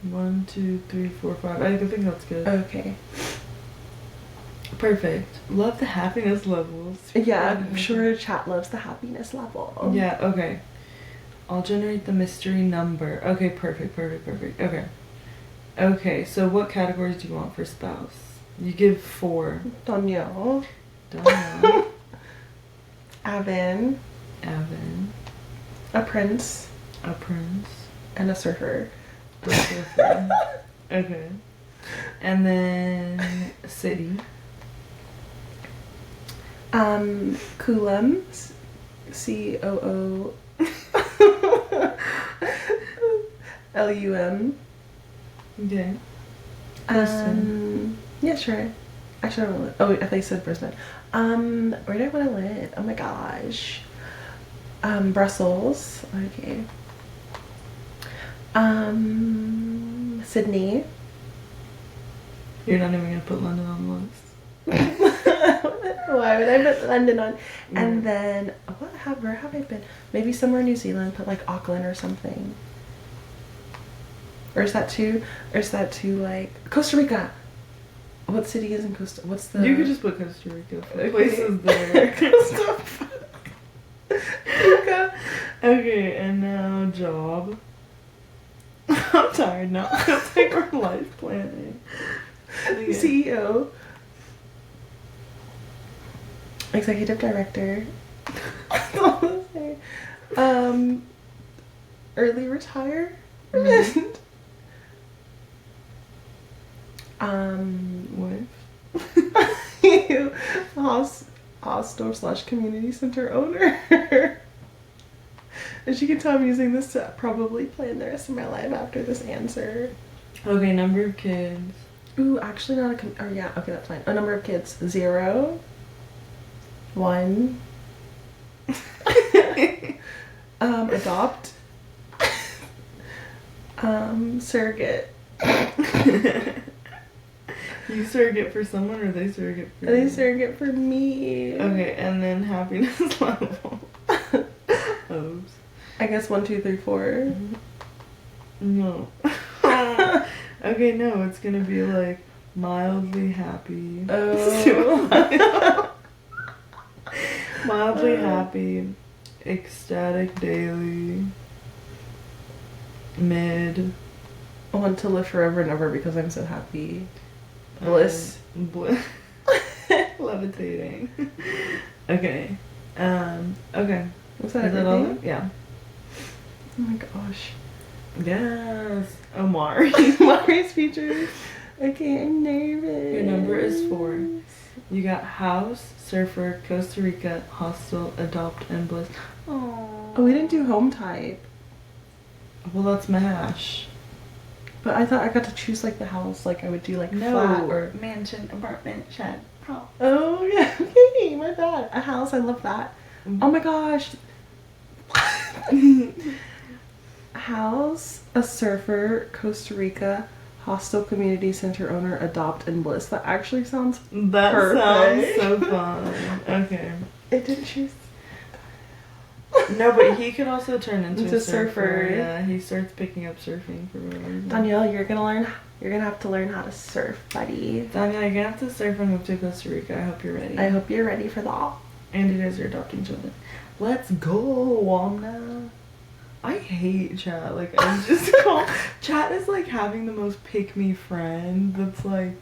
1, 2, 3, 4, 5. I think that's good. Okay. Perfect. Love the happiness levels. Yeah, I'm sure chat loves the happiness level. Yeah, okay. I'll generate the mystery number. Okay, perfect. Okay. Okay, so what categories do you want for spouse? You give 4. Danielle. Avin. A prince. And a surfer. Okay. And then city. Coolum. COO. LUM. Okay. Yeah, sure. Actually, I don't know. Oh, I thought you said first man. Where do I want to live? Oh my gosh. Brussels. Okay. Sydney. You're not even gonna put London on the list. Why would I put London on? And then where have I been? Maybe somewhere in New Zealand. Put like Auckland or something. Or is that too like Costa Rica? What city is in Costa? What's the? You could just put Costa Rica. Places there. Costa Rica. Okay, and now job. I'm tired now. It's like we're life planning. CEO. Executive director. That's all I'm gonna say. Early retirement. Wife. Hostel/community center owner. As you can tell, I'm using this to probably plan the rest of my life after this answer. Okay, number of kids. Ooh, actually not a oh yeah, okay, that's fine. A number of kids. 0. 1. Adopt. Surrogate. You surrogate for someone or they surrogate for They you? surrogate for me. Okay, and then happiness level. Oops. I guess 1, 2, 3, 4. No. Okay, no, it's gonna be like mildly happy. Oh. Mildly happy, ecstatic daily, mid. I want to live forever and ever because I'm so happy. Bliss. Levitating. Okay. Okay. Was that Is that all? everything? Yeah. Oh my gosh. Yes. Omari. Mari's features. Okay, I'm nervous. Your number is 4. You got house, surfer, Costa Rica, hostel, adopt, and bliss. Oh, we didn't do home type. Well, that's MASH. But I thought I got to choose like the house, like I would do like flat or mansion, apartment, shed. Oh yeah, okay, my bad. A house, I love that. Oh my gosh. House, a surfer, Costa Rica, hostel community center owner, adopt, and bliss. That actually sounds That perfect. sounds so fun. Okay. It didn't choose. No, but he could also turn into It's a a surfer. Yeah, he starts picking up surfing for whatever reason. Danielle, you're gonna have to learn how to surf, buddy. Danielle, you're gonna have to surf and move to Costa Rica. I hope you're ready. I hope you're ready for that. And you guys are adopting children. Let's go, Wamna. I hate chat. Like, I'm just called. Chat is like having the most pick me friend that's like,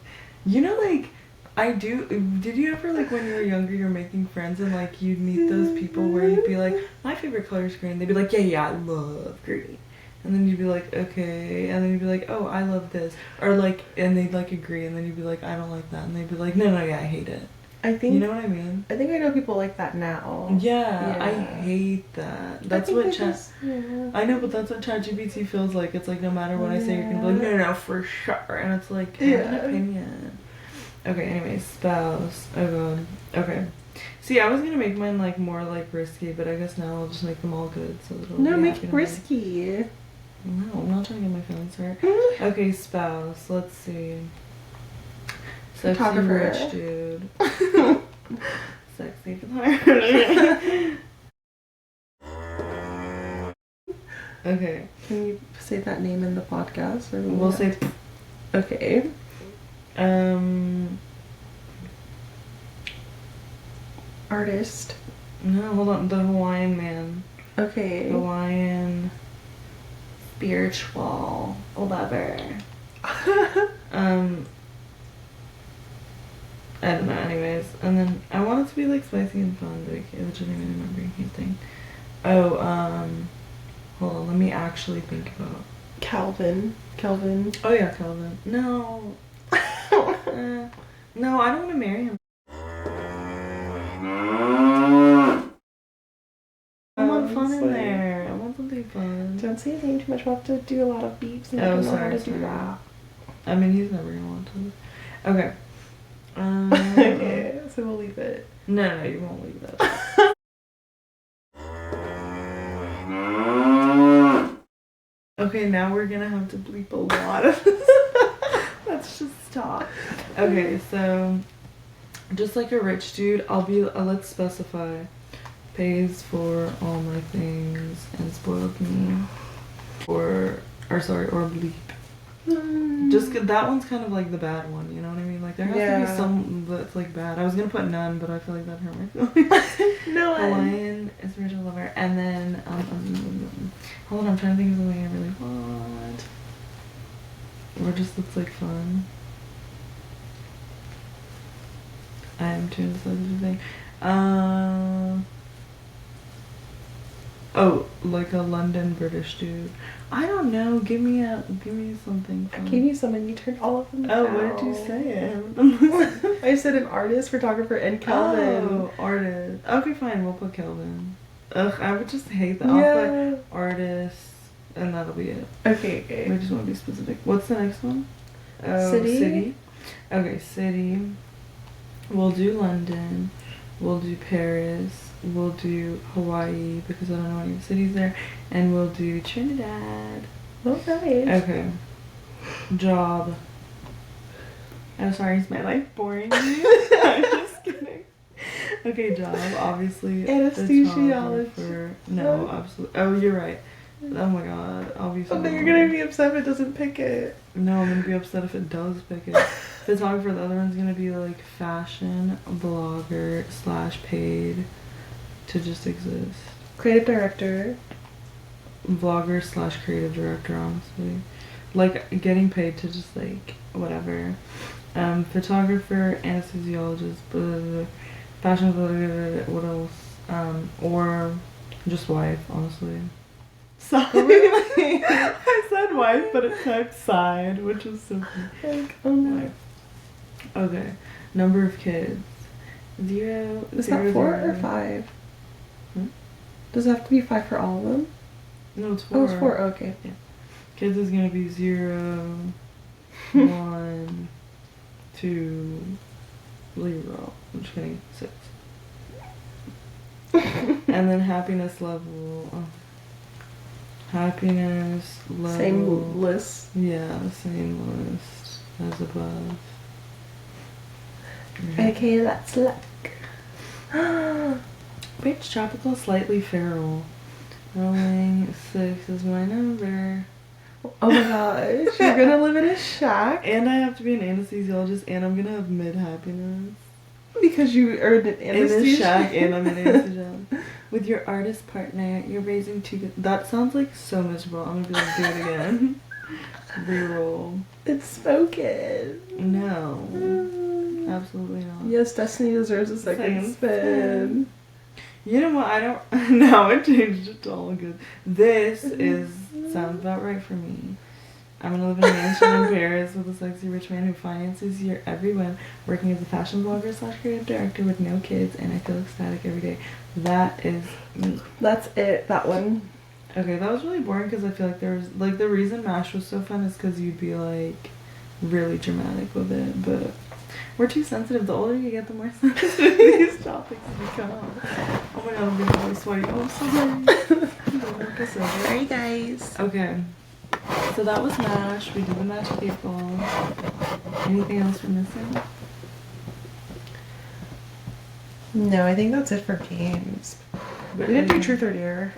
you know, like, I do. Did you ever, like, when you were younger, you're making friends and, like, you'd meet those people where you'd be like, my favorite color is green. They'd be like, yeah, I love green. And then you'd be like, okay. And then you'd be like, oh, I love this. Or, like, and they'd, like, agree. And then you'd be like, I don't like that. And they'd be like, no, yeah, I hate it. I think You know what I mean? I think I know people like that now. Yeah, I Yeah. hate that. I That's think what they chat. just- yeah. I know, but that's what ChatGPT feels like. It's like no matter what I say, you're gonna be like, no, for sure. And it's like, I have an Yeah. opinion. Okay, anyway, spouse. Oh god. Okay. See, I was gonna make mine like more like risky, but I guess now I'll just make them all good. So that it'll No, be make happy it to me. risky. No, I'm not trying to get my feelings hurt. Okay, spouse. Let's see. Sexy Photographer. rich dude. Sexy photographer. Okay. Can you say that name in the podcast? Or We'll say okay. Artist. No, hold on. The Hawaiian man. Okay. Hawaiian spiritual lover. I don't know, anyways. And then I want it to be like spicy and fun, but I literally don't remember anything. Oh, hold on, let me actually think about. Calvin. Oh yeah, Calvin. No. No, I don't want to marry him. I want fun in there. I want something fun. Don't say anything too much. We'll have to do a lot of beeps and I Oh, don't know how to sorry. do that. I mean, he's never gonna want to. Okay. Okay, so we'll leave it. No, you won't leave that. Okay, now we're gonna have to bleep a lot of this. Let's just stop. Okay, so just like a rich dude, let's specify pays for all my things and spoiled me, or bleep. Just that one's kind of like the bad one, you know what I mean? Like there has to Yeah. be some that's like bad. I was gonna put none, but I feel like that hurt my feelings. No one. Hawaiian is spiritual lover, and then hold on, I'm trying to think of something I really want, or just looks like fun. I am too indecisive to think. Oh, like a London British dude. I don't know. Give me something. I gave you some and you turned all of them Oh, down. what did you say? I said an artist, photographer, and Kelvin. Oh, artist. Okay, fine. We'll put Kelvin. Ugh, I would just hate that. Yeah. I'll put artist, and that'll be it. Okay. We just want to be specific. What's the next one? Oh, City. Okay, city. We'll do London. We'll do Paris. We'll do Hawaii because I don't know any cities there. And we'll do Trinidad. Okay. Okay. Job. I'm sorry, is my life boring you? I'm just kidding. Okay, job. Obviously. Anesthesiologist. No, absolutely. Oh, you're right. Oh my god. Obviously. Oh, you're gonna be upset if it doesn't pick it. No, I'm gonna be upset if it does pick it. Photographer, the other one's gonna be like fashion blogger / paid to just exist. Creative director. Vlogger / creative director, honestly. Like getting paid to just like whatever. Photographer, anesthesiologist, fashion blogger, what else? Or just wife, honestly. Side. I said wife, but it typed side, which is so funny. Like, oh no. Okay. Number of kids. 0. Is 0, that 4 0. or 5? Hmm? Does it have to be 5 for all of them? No, it's 4. Oh, it's 4. Okay. Yeah. Kids is gonna be 0, 1, 2, 0. I'm just kidding. 6. And then happiness level. Happiness level. Same list. Yeah, same list as above. Okay, that's luck. Beach tropical, slightly feral. Rolling 6 is my number. Oh my gosh, you're gonna live in a shack? And I have to be an anesthesiologist, and I'm gonna have mid-happiness. Because you earned an In a anesthesia. shack, and I'm an anesthesiologist. With your artist partner, you're raising 2 kids. That sounds like so miserable. I'm gonna be like, do it again. Reroll. It's spoken. No. Absolutely not. Yes, Destiny deserves a second spin. You know what? I don't. Now I changed it to all good. This sounds about right for me. I'm gonna live in a mansion in Paris with a sexy rich man who finances your every whim, working as a fashion blogger / creative director with no kids, and I feel ecstatic every day. That is me. That's it. That one. Okay, that was really boring because I feel like there was like the reason MASH was so fun is because you'd be like really dramatic with it, but we're too sensitive. The older you get, the more sensitive these topics become. Oh my god, I'm getting really sweaty. Oh, I'm sorry. Sorry, guys. Okay, so that was MASH. We did the MASH people. Anything else we're missing? No, I think that's it for games. We didn't do truth or dare.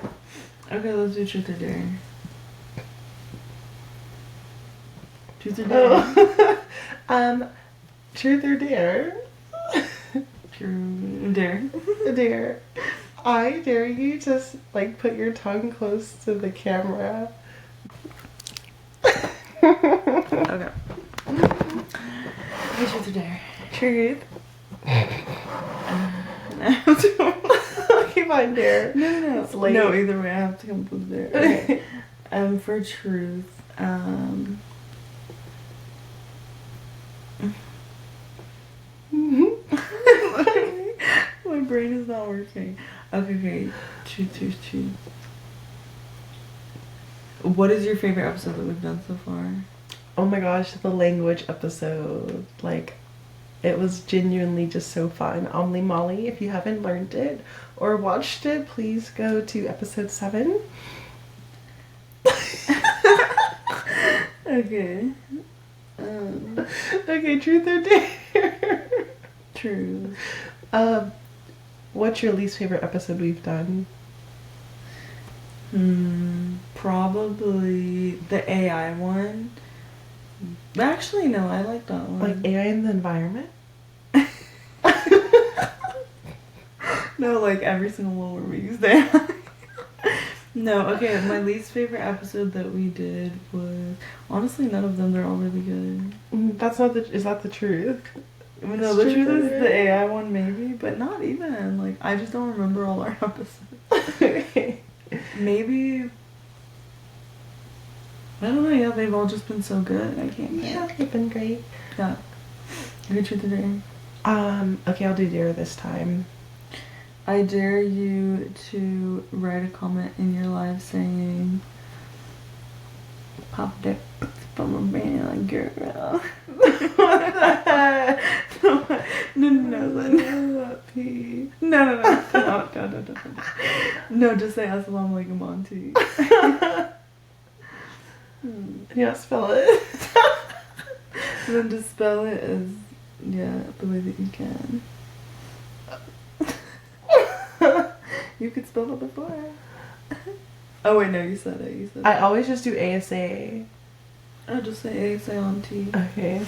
Okay, let's do truth or dare. Truth or dare? Oh. Truth or dare? True dare. Dare. I dare you to like put your tongue close to the camera. Okay. Okay, truth or dare? Truth. Okay, fine, dare. No. It's late. No, either way, I have to come up with a dare. Okay. For truth, my brain is not working. Okay, truth. What is your favorite episode that we've done so far? Oh my gosh, the language episode. Like, it was genuinely just so fun. Omni Molly, if you haven't learned it or watched it, please go to episode 7. Okay. Okay, truth or dare? True. What's your least favorite episode we've done? Probably the AI one. Actually, no, I like that one. Like AI in the environment? No, like every single one where we use AI. No, okay, my least favorite episode that we did was honestly none of them. They're all really good. That's not the. Is that the truth? No, the truth is the AI one maybe, but not even. Like, I just don't remember all our episodes. Maybe. I don't know, yeah, they've all just been so good. I can't. Yeah, they've been great. Yeah. Okay, truth or dare? Okay, I'll do dare this time. I dare you to write a comment in your live saying, "Pop dick from a man, girl." What the heck? No. No, just say assalamu alaikum auntie. Yeah, spell it. And then just spell it as, yeah, the way that you can. You could spell it before. Oh wait, no, you said it. I always just do ASA. I'll just say ASA auntie. Okay.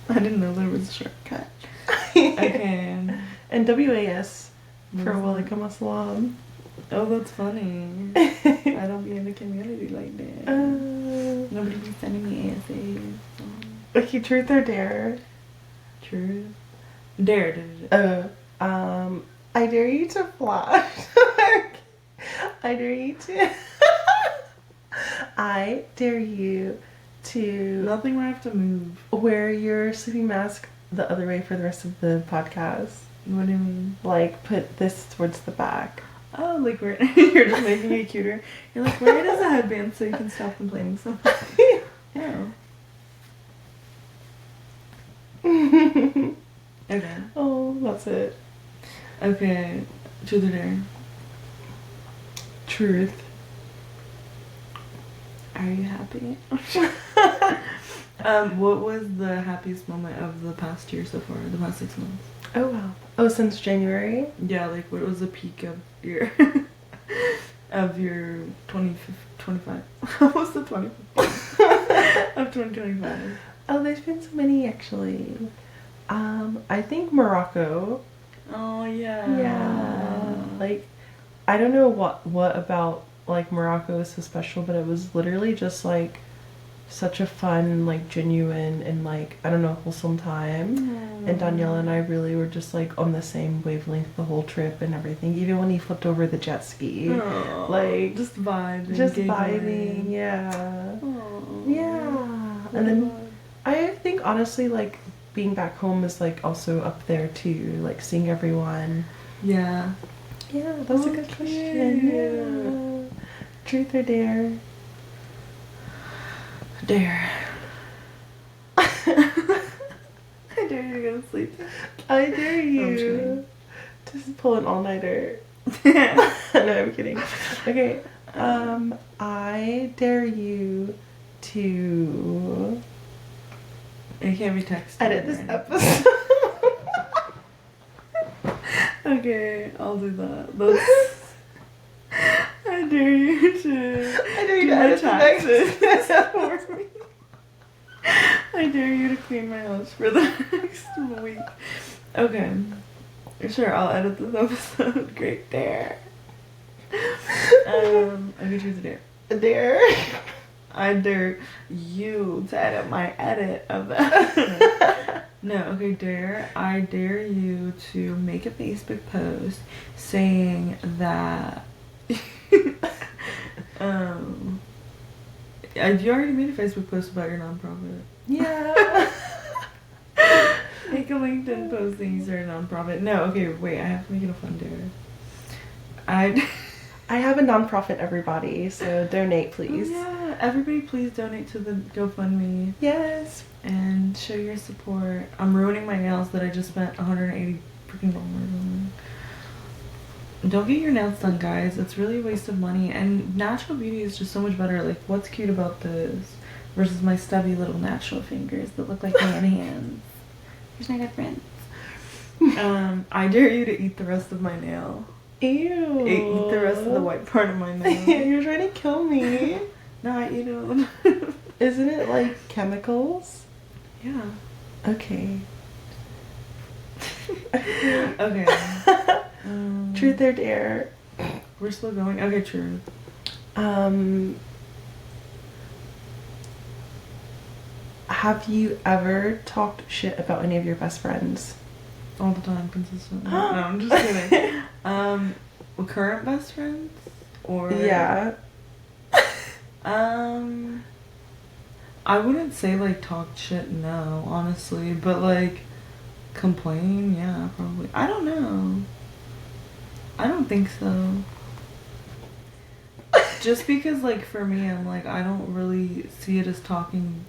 I didn't know there was a shortcut. Okay. And WAS for Walaikum Assalam. Oh, that's funny. I don't be in the community like that. Nobody be sending me ASAs. So. Okay, truth or dare? Truth. Dare. I dare you to flash. I dare you to. I dare you to. Nothing where I have to move. Wear your sleeping mask the other way for the rest of the podcast. What do you mean? Like, put this towards the back. Oh, like you're just making it cuter. You're like, wear it as a headband so you can stop complaining so much. Yeah. Okay. Oh, that's it. Okay. Truth or dare? Truth. Are you happy? What was the happiest moment of the past year so far? The past 6 months? Oh, wow. Oh, since January? Yeah, like what was the peak of your of your 25? Almost the 25 of 2025. Oh, there's been so many actually. I think Morocco. Oh yeah. Yeah. Like, I don't know what about like Morocco is so special, but it was literally just like such a fun, like genuine and like, I don't know, wholesome time. And Daniela and I really were just like on the same wavelength the whole trip and everything. Even when he flipped over the jet ski. Like just vibing. Just vibing, yeah. Yeah. And then I think honestly like being back home is like also up there too. Like seeing everyone. Yeah. Yeah, that's a good question. Yeah. Truth or dare? Dare. I dare you to go to sleep. I dare you to pull an all-nighter. No, I'm kidding. Okay. I dare you to It can't be texted. edit this episode. Okay, I'll do that. That's I dare you to edit taxes for me. I dare you to clean my house for the next week. Okay. Sure, I'll edit this episode. Great dare. Okay, choose a dare. A dare? I dare you to edit my edit of that. No, okay, dare. I dare you to make a Facebook post saying that you already made a Facebook post about your nonprofit. Yeah. Make a LinkedIn post saying you started a nonprofit. No, okay, wait, I have to make it a fun dare. I have a nonprofit, everybody, so donate, please. Yeah, everybody please donate to the GoFundMe. Yes. And show your support. I'm ruining my nails that I just spent $180 freaking on. Don't get your nails done, guys. It's really a waste of money. And natural beauty is just so much better. Like, what's cute about this versus my stubby little natural fingers that look like man hands? Here's my good friends. I dare you to eat the rest of my nail. Ew. Eat the rest of the white part of my nail. You're trying to kill me. No, I eat them. Isn't it like chemicals? Yeah. Okay. Okay. Truth or dare? We're still going. Okay, truth. Have you ever talked shit about any of your best friends? All the time, consistently. No, I'm just kidding. Current best friends? Or... Yeah. I wouldn't say, like, talk shit, no, honestly. But, like, complain, yeah, probably. I don't know. I don't think so. Just because, like, for me, I'm like, I don't really see it as talking.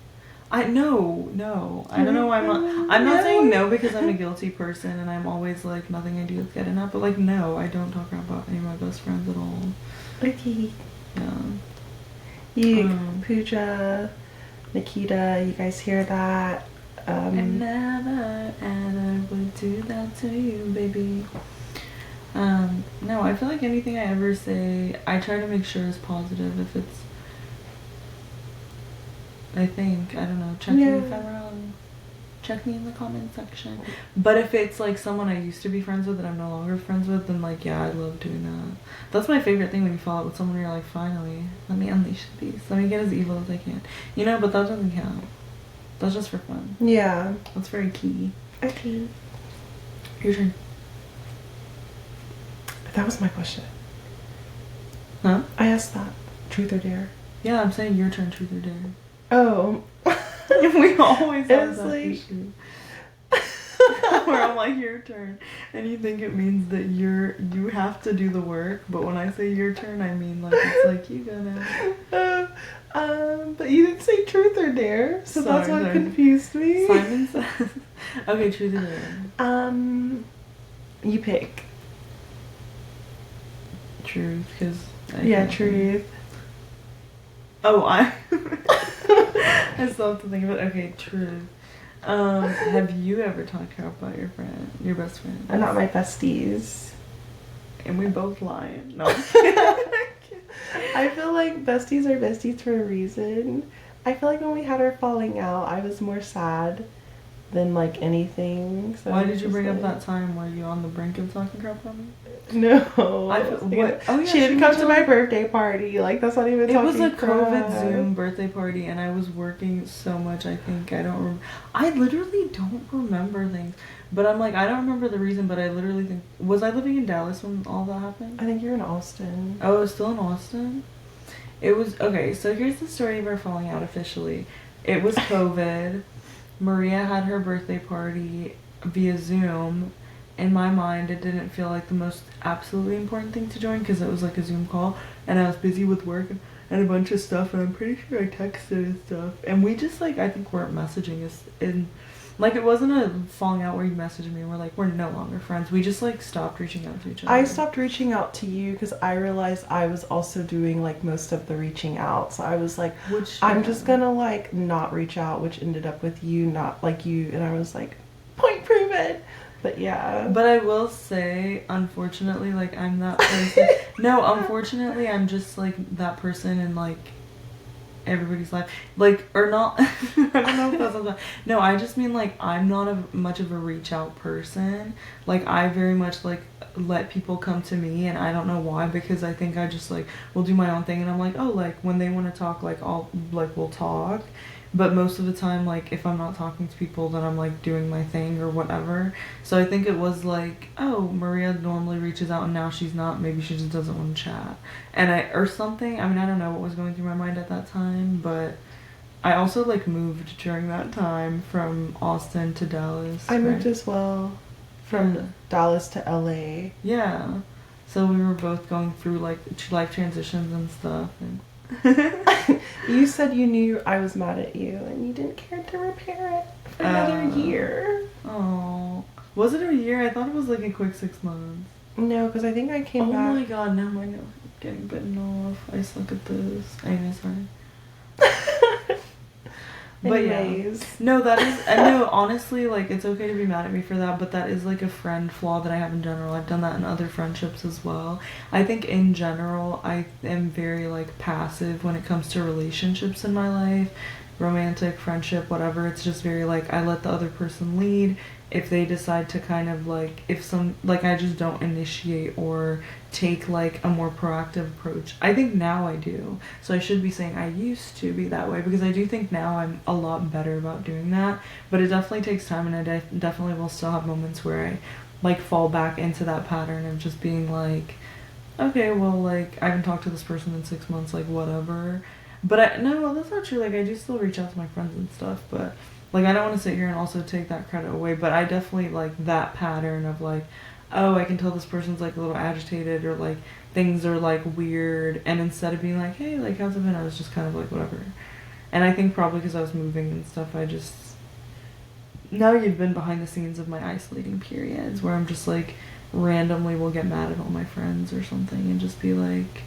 No. I don't know why I'm not saying no because I'm a guilty person and I'm always like, nothing I do is good enough. But, like, no, I don't talk about any of my best friends at all. Okay. Yeah. Pooja, Nikita, you guys hear that? I never ever would do that to you, baby. No, I feel like anything I ever say, I try to make sure is positive. If it's, I don't know, check me if I'm wrong. Check me in the comment section. But if it's like someone I used to be friends with that I'm no longer friends with, then like, yeah, I love doing that. That's my favorite thing when you fall out with someone and you're like, finally, let me unleash the beast. Let me get as evil as I can. You know, but that doesn't count. That's just for fun. Yeah. That's very key. Okay. Your turn. That was my question. Huh? I asked that. Truth or dare? Yeah, I'm saying your turn, truth or dare. Oh. We always have that like... issue. Where I'm like, your turn. And you think it means that you have to do the work, but when I say your turn, I mean like it's like you go now. But you didn't say truth or dare, so that's what confused me. Simon says okay, truth or dare. You pick. Truth, because truth. Oh, I still have to think about it. Okay, truth. Have you ever talked about your best friend? Not my besties. And we both lying. No. I feel like besties are besties for a reason. I feel like when we had our falling out, I was more sad than like anything. So why did you bring up that time? Were you on the brink of talking crap about me? No. She didn't come to my birthday party. Like, that's not even talking crap. It was a COVID Zoom birthday party and I was working so much, I think. I don't remember. I literally don't remember things. But I'm like, I don't remember the reason, but I literally think... Was I living in Dallas when all that happened? I think you're in Austin. Oh, it was still in Austin? It was... Okay, so here's the story of our falling out officially. It was COVID. Maria had her birthday party via Zoom. In my mind, it didn't feel like the most absolutely important thing to join because it was like a Zoom call and I was busy with work and a bunch of stuff and I'm pretty sure I texted and stuff. And we just like, I think weren't messaging us in... Like, it wasn't a falling out where you messaged me and we're like, we're no longer friends. We just, like, stopped reaching out to each other. I stopped reaching out to you because I realized I was also doing, like, most of the reaching out. So I was like, I'm just gonna, like, not reach out, which ended up with you, not like you. And I was like, point proven. But yeah. But I will say, unfortunately, like, I'm that person. No, unfortunately, I'm just, like, that person in, like, everybody's life, like, or not. I don't know if that's what. No, I just mean like I'm not much of a reach out person. Like, I very much like let people come to me, and I don't know why, because I think I just like will do my own thing, and I'm like, oh, like when they want to talk, like we'll talk. But most of the time, like, if I'm not talking to people, then I'm, like, doing my thing or whatever. So I think it was, like, oh, Maria normally reaches out and now she's not. Maybe she just doesn't want to chat. Or something. I mean, I don't know what was going through my mind at that time. But I also, like, moved during that time from Austin to Dallas. I moved as well. From Dallas to LA. Yeah. So we were both going through, like, life transitions and stuff. And you said you knew I was mad at you and you didn't care to repair it for another year. Oh, was it a year? I thought it was like a quick 6 months. No, because I think I came back. Oh my god, now my nose is getting bitten off. I suck at this. Anyway, sorry. But anyways. Yeah. No, that is, no, honestly, like, it's okay to be mad at me for that, but that is, like, a friend flaw that I have in general. I've done that in other friendships as well. I think, in general, I am very, like, passive when it comes to relationships in my life. romantic, friendship, whatever. It's just very like I let the other person lead. If they decide to kind of like, if some, like I just don't initiate or take like a more proactive approach. I think now I do. So I should be saying I used to be that way, because I do think now I'm a lot better about doing that. But it definitely takes time, and I definitely will still have moments where I like fall back into that pattern of just being like, okay, well, like I haven't talked to this person in 6 months, like whatever. But no, that's not true. Like I do still reach out to my friends and stuff, but like I don't want to sit here and also take that credit away. But I definitely like that pattern of like, oh, I can tell this person's like a little agitated, or like things are like weird, and instead of being like, hey, like how's it been, I was just kind of like whatever. And I think probably because I was moving and stuff, I just, now you've been behind the scenes of my isolating periods where I'm just like randomly will get mad at all my friends or something and just be like,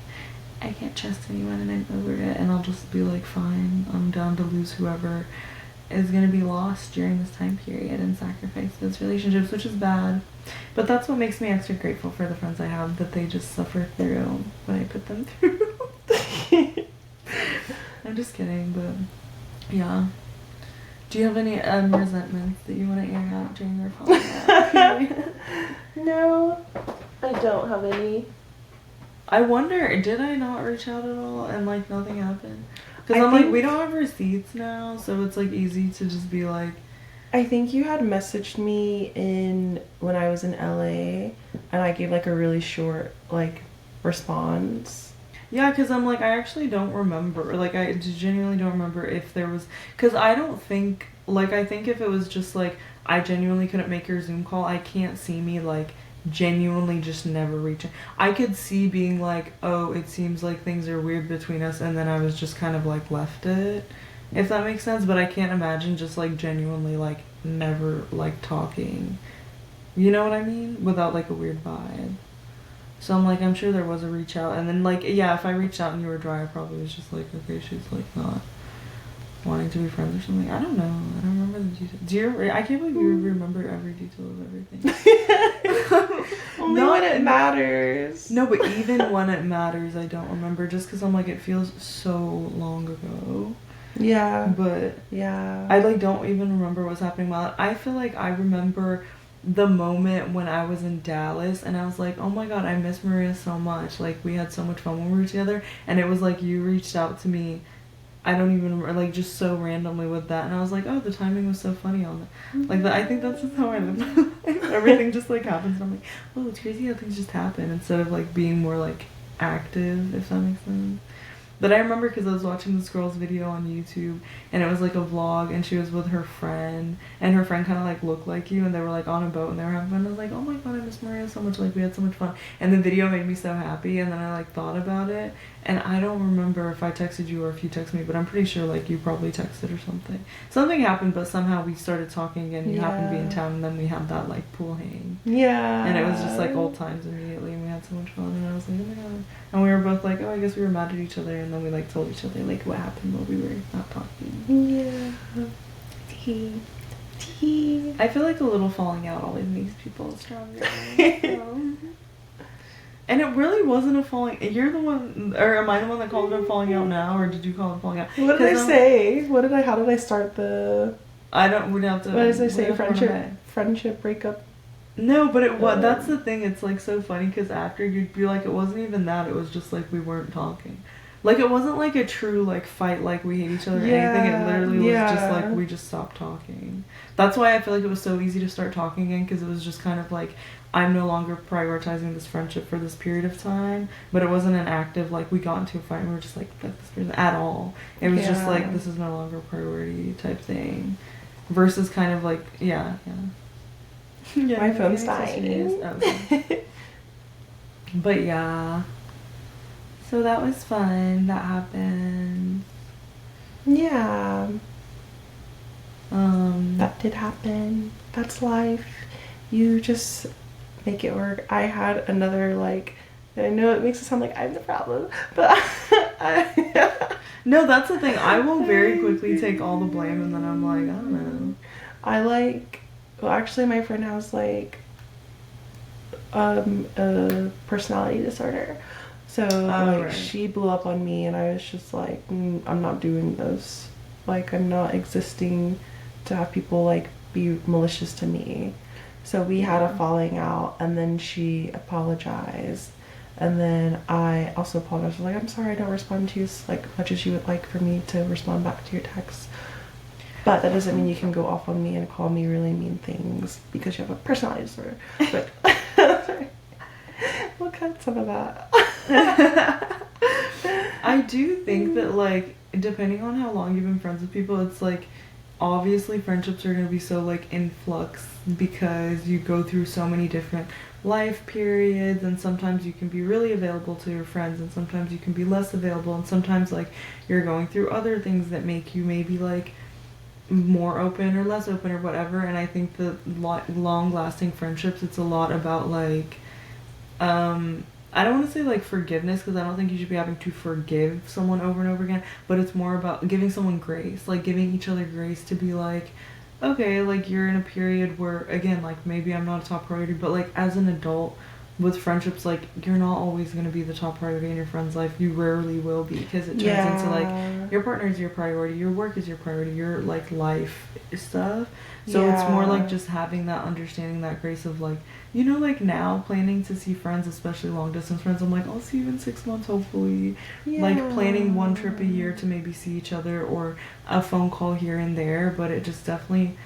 I can't trust anyone and I'm over it, and I'll just be like, fine, I'm down to lose whoever is gonna be lost during this time period and sacrifice those relationships, which is bad. But that's what makes me extra grateful for the friends I have, that they just suffer through what I put them through. I'm just kidding, but yeah. Do you have any resentments that you want to air out during our falling out period? No, I don't have any. I wonder, did I not reach out at all and like nothing happened? Because I I'm like, think- we don't have receipts now, so it's like easy to just be like, I think you had messaged me when I was in LA, and I gave like a really short like response. yeah, because I'm like, I actually don't remember. Like, I genuinely don't remember if there was, because I don't think, like, I think if it was just like, I genuinely couldn't make your Zoom call, I can't see me like genuinely just never reaching. I could see being like, oh, it seems like things are weird between us, and then I was just kind of like left it, if that makes sense. But I can't imagine just like genuinely like never like talking, you know what I mean, without like a weird vibe. So I'm like, I'm sure there was a reach out, and then like, yeah, if I reached out and you were dry, I probably was just like, okay, she's like not wanting to be friends or something. I don't know. I don't remember the details. Do you? I can't believe you remember every detail of everything. Only when it matters. No, but even when it matters, I don't remember, just because I'm like, it feels so long ago. Yeah. But yeah. I like don't even remember what's happening while I feel like I remember the moment when I was in Dallas and I was like, oh my god, I miss Maria so much. Like we had so much fun when we were together, and it was like you reached out to me. I don't even remember, like just so randomly with that, and I was like, oh, the timing was so funny on that. Like I think that's just how I live my life. Everything just like happens, and I'm like, oh, it's crazy how things just happen instead of like being more like active, if that makes sense. But I remember because I was watching this girl's video on YouTube, and it was like a vlog, and she was with her friend, and her friend kind of like looked like you, and they were like on a boat and they were having fun. And I was like, oh my god, I miss Maria so much, like we had so much fun. And the video made me so happy, and then I like thought about it, and I don't remember if I texted you or if you texted me, but I'm pretty sure like you probably texted or something. Something happened, but somehow we started talking again. You happened to be in town, and then we had that like pool hang. Yeah. And it was just like old times immediately, and we had so much fun, and I was like, oh my god. And we were both like, oh, I guess we were mad at each other, and then we like told each other like what happened while we were not talking. Yeah. Tea. I feel like a little falling out always makes people stronger. And it really wasn't a falling. You're the one, or am I the one that called it a falling out now, or did you call it falling out? What did I say? How did I start the? I don't. We'd have to. What did I say? Friendship breakup. No, but it was. That's the thing. It's like so funny because after you'd be like, it wasn't even that. It was just like we weren't talking. Like it wasn't like a true like fight, like we hate each other or anything. It literally was just like we just stopped talking. That's why I feel like it was so easy to start talking again, because it was just kind of like, I'm no longer prioritizing this friendship for this period of time. But it wasn't an active like we got into a fight and we were just like, fuck this person at all. It was just like, this is no longer a priority type thing. Versus kind of like, yeah. My phone's dying. Okay. But yeah. So that was fun. That happened. Yeah. That did happen. That's life. You just make it work. I had another like, I know it makes it sound like I'm the problem, but no, that's the thing. I will very quickly take all the blame, and then I'm like, I don't know. Well, actually, my friend has like a personality disorder. So like, right. she blew up on me, and I was just like, I'm not doing this Like, I'm not existing to have people like be malicious to me. So we had a falling out, and then she apologized, and then I also apologized. I was like, I'm sorry I don't respond to you as like much as you would like for me to respond back to your texts. But that doesn't mean you can go off on me and call me really mean things because you have a personality disorder. But we'll cut some of that. I do think that, like, depending on how long you've been friends with people, it's like, obviously friendships are going to be so, like, in flux because you go through so many different life periods, and sometimes you can be really available to your friends, and sometimes you can be less available, and sometimes, like, you're going through other things that make you maybe, like, more open or less open or whatever. And I think the long-lasting friendships, it's a lot about, like, I don't want to say like forgiveness, because I don't think you should be having to forgive someone over and over again, but it's more about giving someone grace, like giving each other grace to be like, okay, like you're in a period where, again, like maybe I'm not a top priority, but like as an adult with friendships, like you're not always going to be the top priority in your friend's life. You rarely will be, because it turns into like your partner is your priority, your work is your priority, your like life stuff. So it's more like just having that understanding, that grace of like, you know, like now planning to see friends, especially long distance friends, I'm like, I'll see you in 6 months hopefully. Like planning one trip a year to maybe see each other, or a phone call here and there. But it just definitely,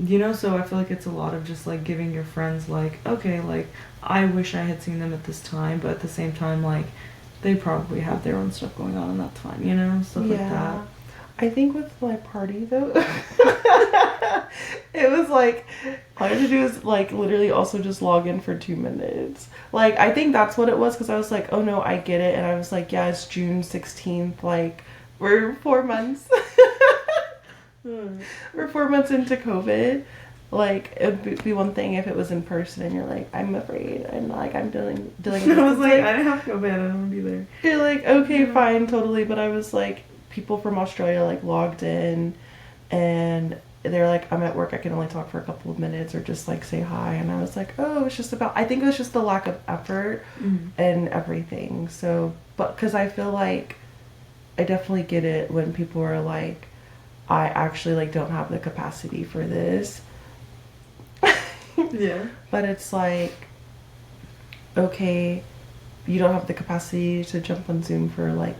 you know, so I feel like it's a lot of just like giving your friends like, okay, like I wish I had seen them at this time, but at the same time, like they probably have their own stuff going on and that's fine, you know, stuff like that. I think with my party though, it was like all I had to do is like literally also just log in for 2 minutes. Like I think that's what it was, because I was like, oh no, I get it, and I was like, yeah, it's June 16th, like we're 4 months. We're 4 months into COVID. Like it would be one thing if it was in person and you're like, I'm afraid, and like I'm dealing with this. I was like, I didn't have COVID, I don't want to be there. You're like, okay, fine, totally. But I was like, people from Australia like logged in, and they're like, I'm at work, I can only talk for a couple of minutes or just like say hi. And I was like, oh, it's just about, I think it was just the lack of effort and everything. So, but because I feel like I definitely get it when people are like, I actually like don't have the capacity for this. Yeah. But it's like, okay, you don't have the capacity to jump on Zoom for like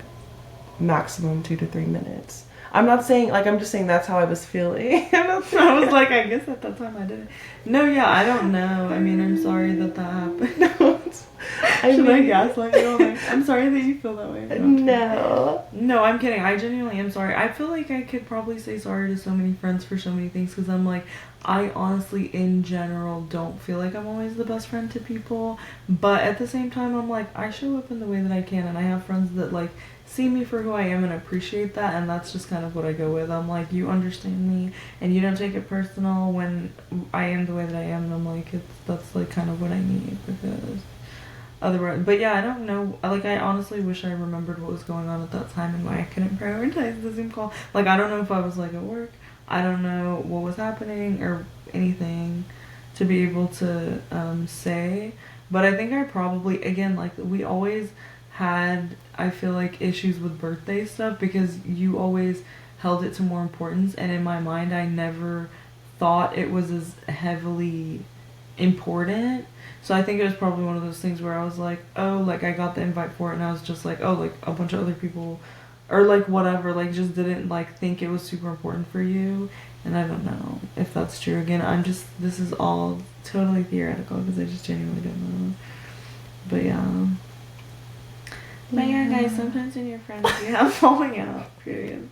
maximum 2 to 3 minutes. I'm not saying, like, I'm just saying that's how I was feeling. I was like, I guess at that time I didn't. No, yeah, I don't know. I mean, I'm sorry that happened. No, Should I gaslight you? Like, I'm sorry that you feel that way. No, I'm kidding. I genuinely am sorry. I feel like I could probably say sorry to so many friends for so many things, because I'm like, I honestly, in general, don't feel like I'm always the best friend to people. But at the same time, I'm like, I show up in the way that I can, and I have friends that, like, see me for who I am and appreciate that, and that's just kind of what I go with. I'm like, you understand me, and you don't take it personal when I am the way that I am, and I'm like, that's like kind of what I need, because otherwise, but yeah, I don't know, like I honestly wish I remembered what was going on at that time and why I couldn't prioritize the Zoom call. Like I don't know if I was like at work, I don't know what was happening or anything to be able to say, but I think I probably, again, like we always had, I feel like, issues with birthday stuff because you always held it to more importance, and in my mind I never thought it was as heavily important. So I think it was probably one of those things where I was like, oh, like I got the invite for it, and I was just like, oh, like a bunch of other people or like whatever, like just didn't like think it was super important for you. And I don't know if that's true. Again, this is all totally theoretical because I just genuinely don't know. But yeah. But yeah, guys, sometimes when you're friends, you have falling out periods.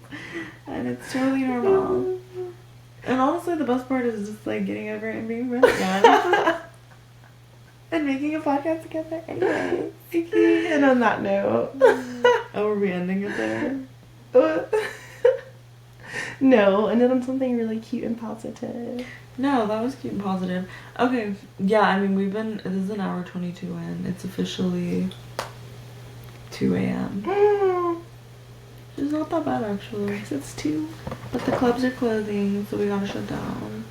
And it's totally normal. And honestly, the best part is just, like, getting over it and being friends again. And making a podcast together anyway. And on that note. Oh, were we ending it there? No, and then on something really cute and positive. No, that was cute and positive. Okay, yeah, I mean, this is an hour 22 in. It's officially 2 a.m. It's not that bad, actually. It's 2. But the clubs are closing, so we gotta shut down.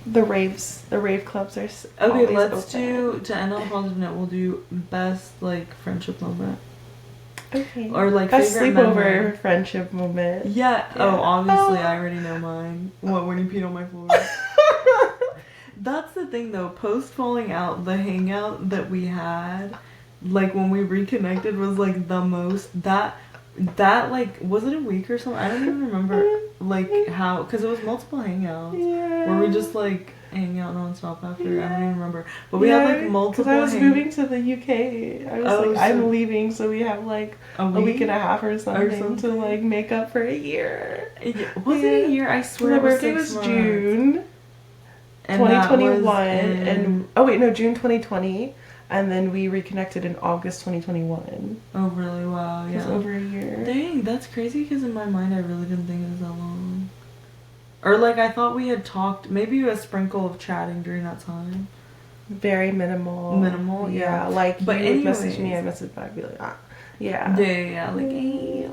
The rave clubs are okay, let's open. To end on a positive note, we'll do best, like, friendship moment. Okay. Or like Best favorite sleepover memory. friendship moment. Yeah. Yeah. Oh, obviously, I already know mine. What, when you peed on my floor? That's the thing, though. Post falling out, the hangout that we had, like when we reconnected, was like the most that like, was it a week or something? I don't even remember like how, because it was multiple hangouts. Yeah. Where we just like hang out nonstop after. I don't even remember. But we had like multiple. Because I was moving to the UK. I was like, I'm leaving, so we have like a week and a half or something to like make up for a year. Was it a year? I swear. My it was birthday 6 was months. June 2021, and oh wait, no, June 2020, and then we reconnected in August 2021. Oh really? Wow. Yeah. It was over a year. Dang, that's crazy. Because in my mind, I really didn't think it was that long. Or like I thought we had talked, maybe a sprinkle of chatting during that time. Very minimal. Minimal, yeah. Like, but you would message me, I message back, be like, ah, yeah. Yeah, like, hey.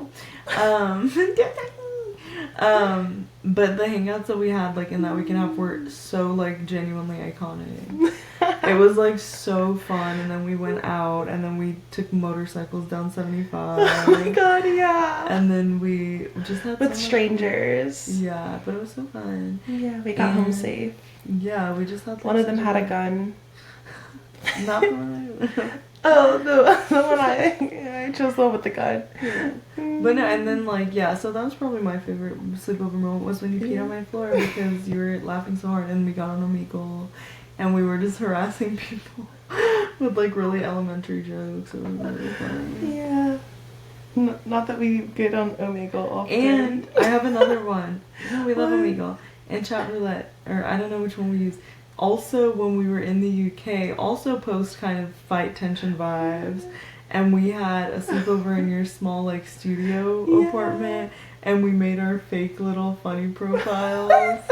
But the hangouts that we had, like, in that week and a half were so, like, genuinely iconic. It was, like, so fun, and then we went out, and then we took motorcycles down 75. Oh my god, yeah. And then we just had with strangers. Yeah, but it was so fun. Yeah, we got home safe. Yeah, we just had like, one of them had a gun. Not the one. Oh, the one I chose the one with the gun. Yeah. But no, and then like yeah, so that was probably my favorite sleepover moment was when you peed on my floor because you were laughing so hard and we got on Omegle and we were just harassing people with like really elementary jokes. It was really funny. Yeah. Not that we get on Omegle often. And I have another one. No, we love Omegle. And chat roulette, or I don't know which one we use. Also, when we were in the UK, also post kind of fight tension vibes, and we had a sleepover in your small like studio apartment, and we made our fake little funny profiles,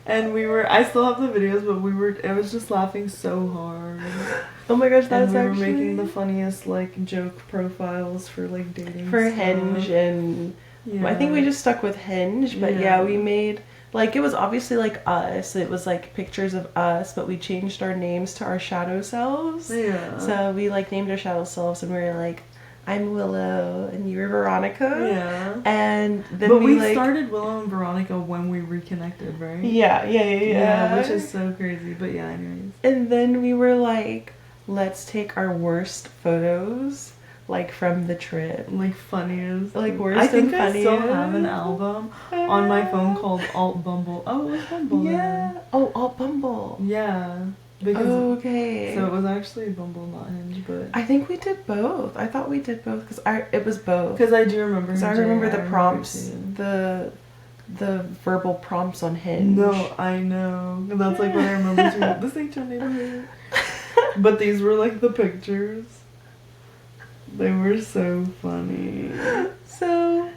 and I still have the videos, but I was just laughing so hard. Oh my gosh, that's actually. We were making the funniest like joke profiles for like dating. For stuff. Hinge and I think we just stuck with Hinge, but yeah we made. Like, it was obviously, like, us. It was, like, pictures of us, but we changed our names to our shadow selves. Yeah. So we, like, named our shadow selves, and we were like, I'm Willow, and you're Veronica. Yeah. And then but we like, started Willow and Veronica when we reconnected, right? Yeah, which is so crazy, but yeah, anyways. And then we were like, let's take our worst photos, like, from the trip. Like, funniest. Like, worst I think and I funniest. still have an album on my phone called Alt Bumble. Oh, it was Bumble Yeah. then. Oh, Alt Bumble. Yeah. Because, okay. So it was actually Bumble, not Hinge, but... I think we did both. I thought we did both, because it was both. Because I do remember Because I remember the prompts, the verbal prompts on Hinge. No, I know. That's like what I remember too. This ain't your neighborhood. But these were like the pictures. They were so funny. So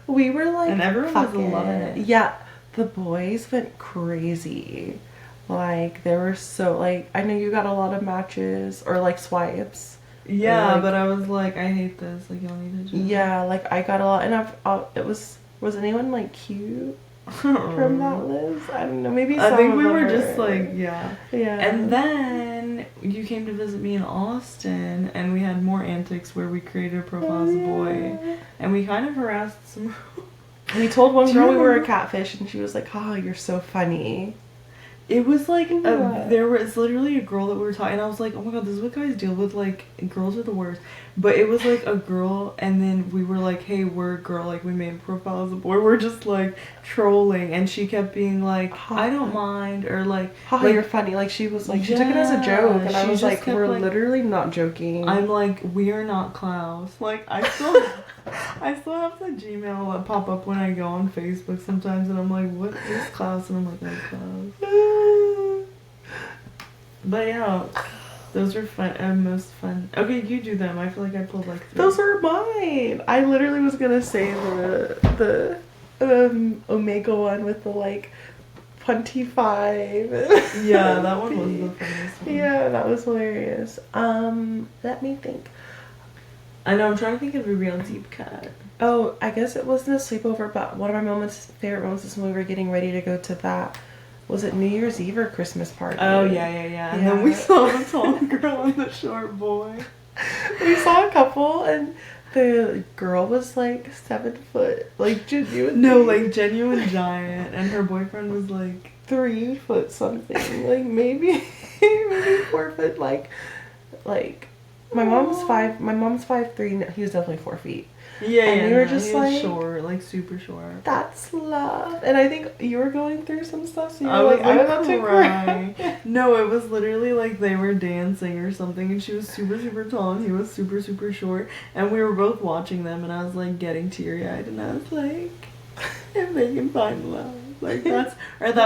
we were like, and everyone was loving it. Yeah, the boys went crazy. Like, they were so, like, I know you got a lot of matches or like swipes. Yeah, like, but I was like, I hate this. Like, y'all need to just... Yeah, like, I got a lot, and it was anyone like cute from that list? I don't know, maybe some I think we of were them just like, yeah. And then you came to visit me in Austin, and we had more antics where we created a profile as a boy, and we kind of harassed some... We told one girl we were a catfish, and she was like, oh, you're so funny. It was like, there was literally a girl that we were talking, and I was like, oh my god, this is what guys deal with, like, girls are the worst. But it was like a girl, and then we were like, hey, we're a girl, like, we made a profile as a boy, we're just like trolling, and she kept being like, I don't mind, or like, haha, you're funny. Like, she was like, she took it as a joke, and I was like, we're like, literally not joking. I'm like, we are not Klaus. Like, I still have the Gmail that pop up when I go on Facebook sometimes, and I'm like, what is Klaus? And I'm like, that's Klaus. But yeah, those are fun, most fun. Okay, you do them. I feel like I pulled like 3. Those are mine. I literally was gonna say the Omega one with the like 25. Yeah, that one was the funniest one. Yeah, that was hilarious. Let me think. I know, I'm trying to think of a real deep cut. Oh, I guess it wasn't a sleepover, but one of my favorite moments is when we were getting ready to go to that. Was it New Year's Eve or Christmas party? Oh, yeah. And then we saw the tall girl and the short boy. We saw a couple, and the girl was like 7 foot, like genuine. No, like genuine giant, and her boyfriend was like 3 foot something, like maybe maybe 4 foot, like my mom's 5. My mom's 5'3". He was definitely 4 feet. Yeah, and we were just he was like short, like super short. That's love. And I think you were going through some stuff, so you I were was like, I'm about to crying. cry. No, it was literally like they were dancing or something, and she was super, super tall, and he was super, super short, and we were both watching them, and I was like getting teary-eyed, and I was like, if they can find love. Like that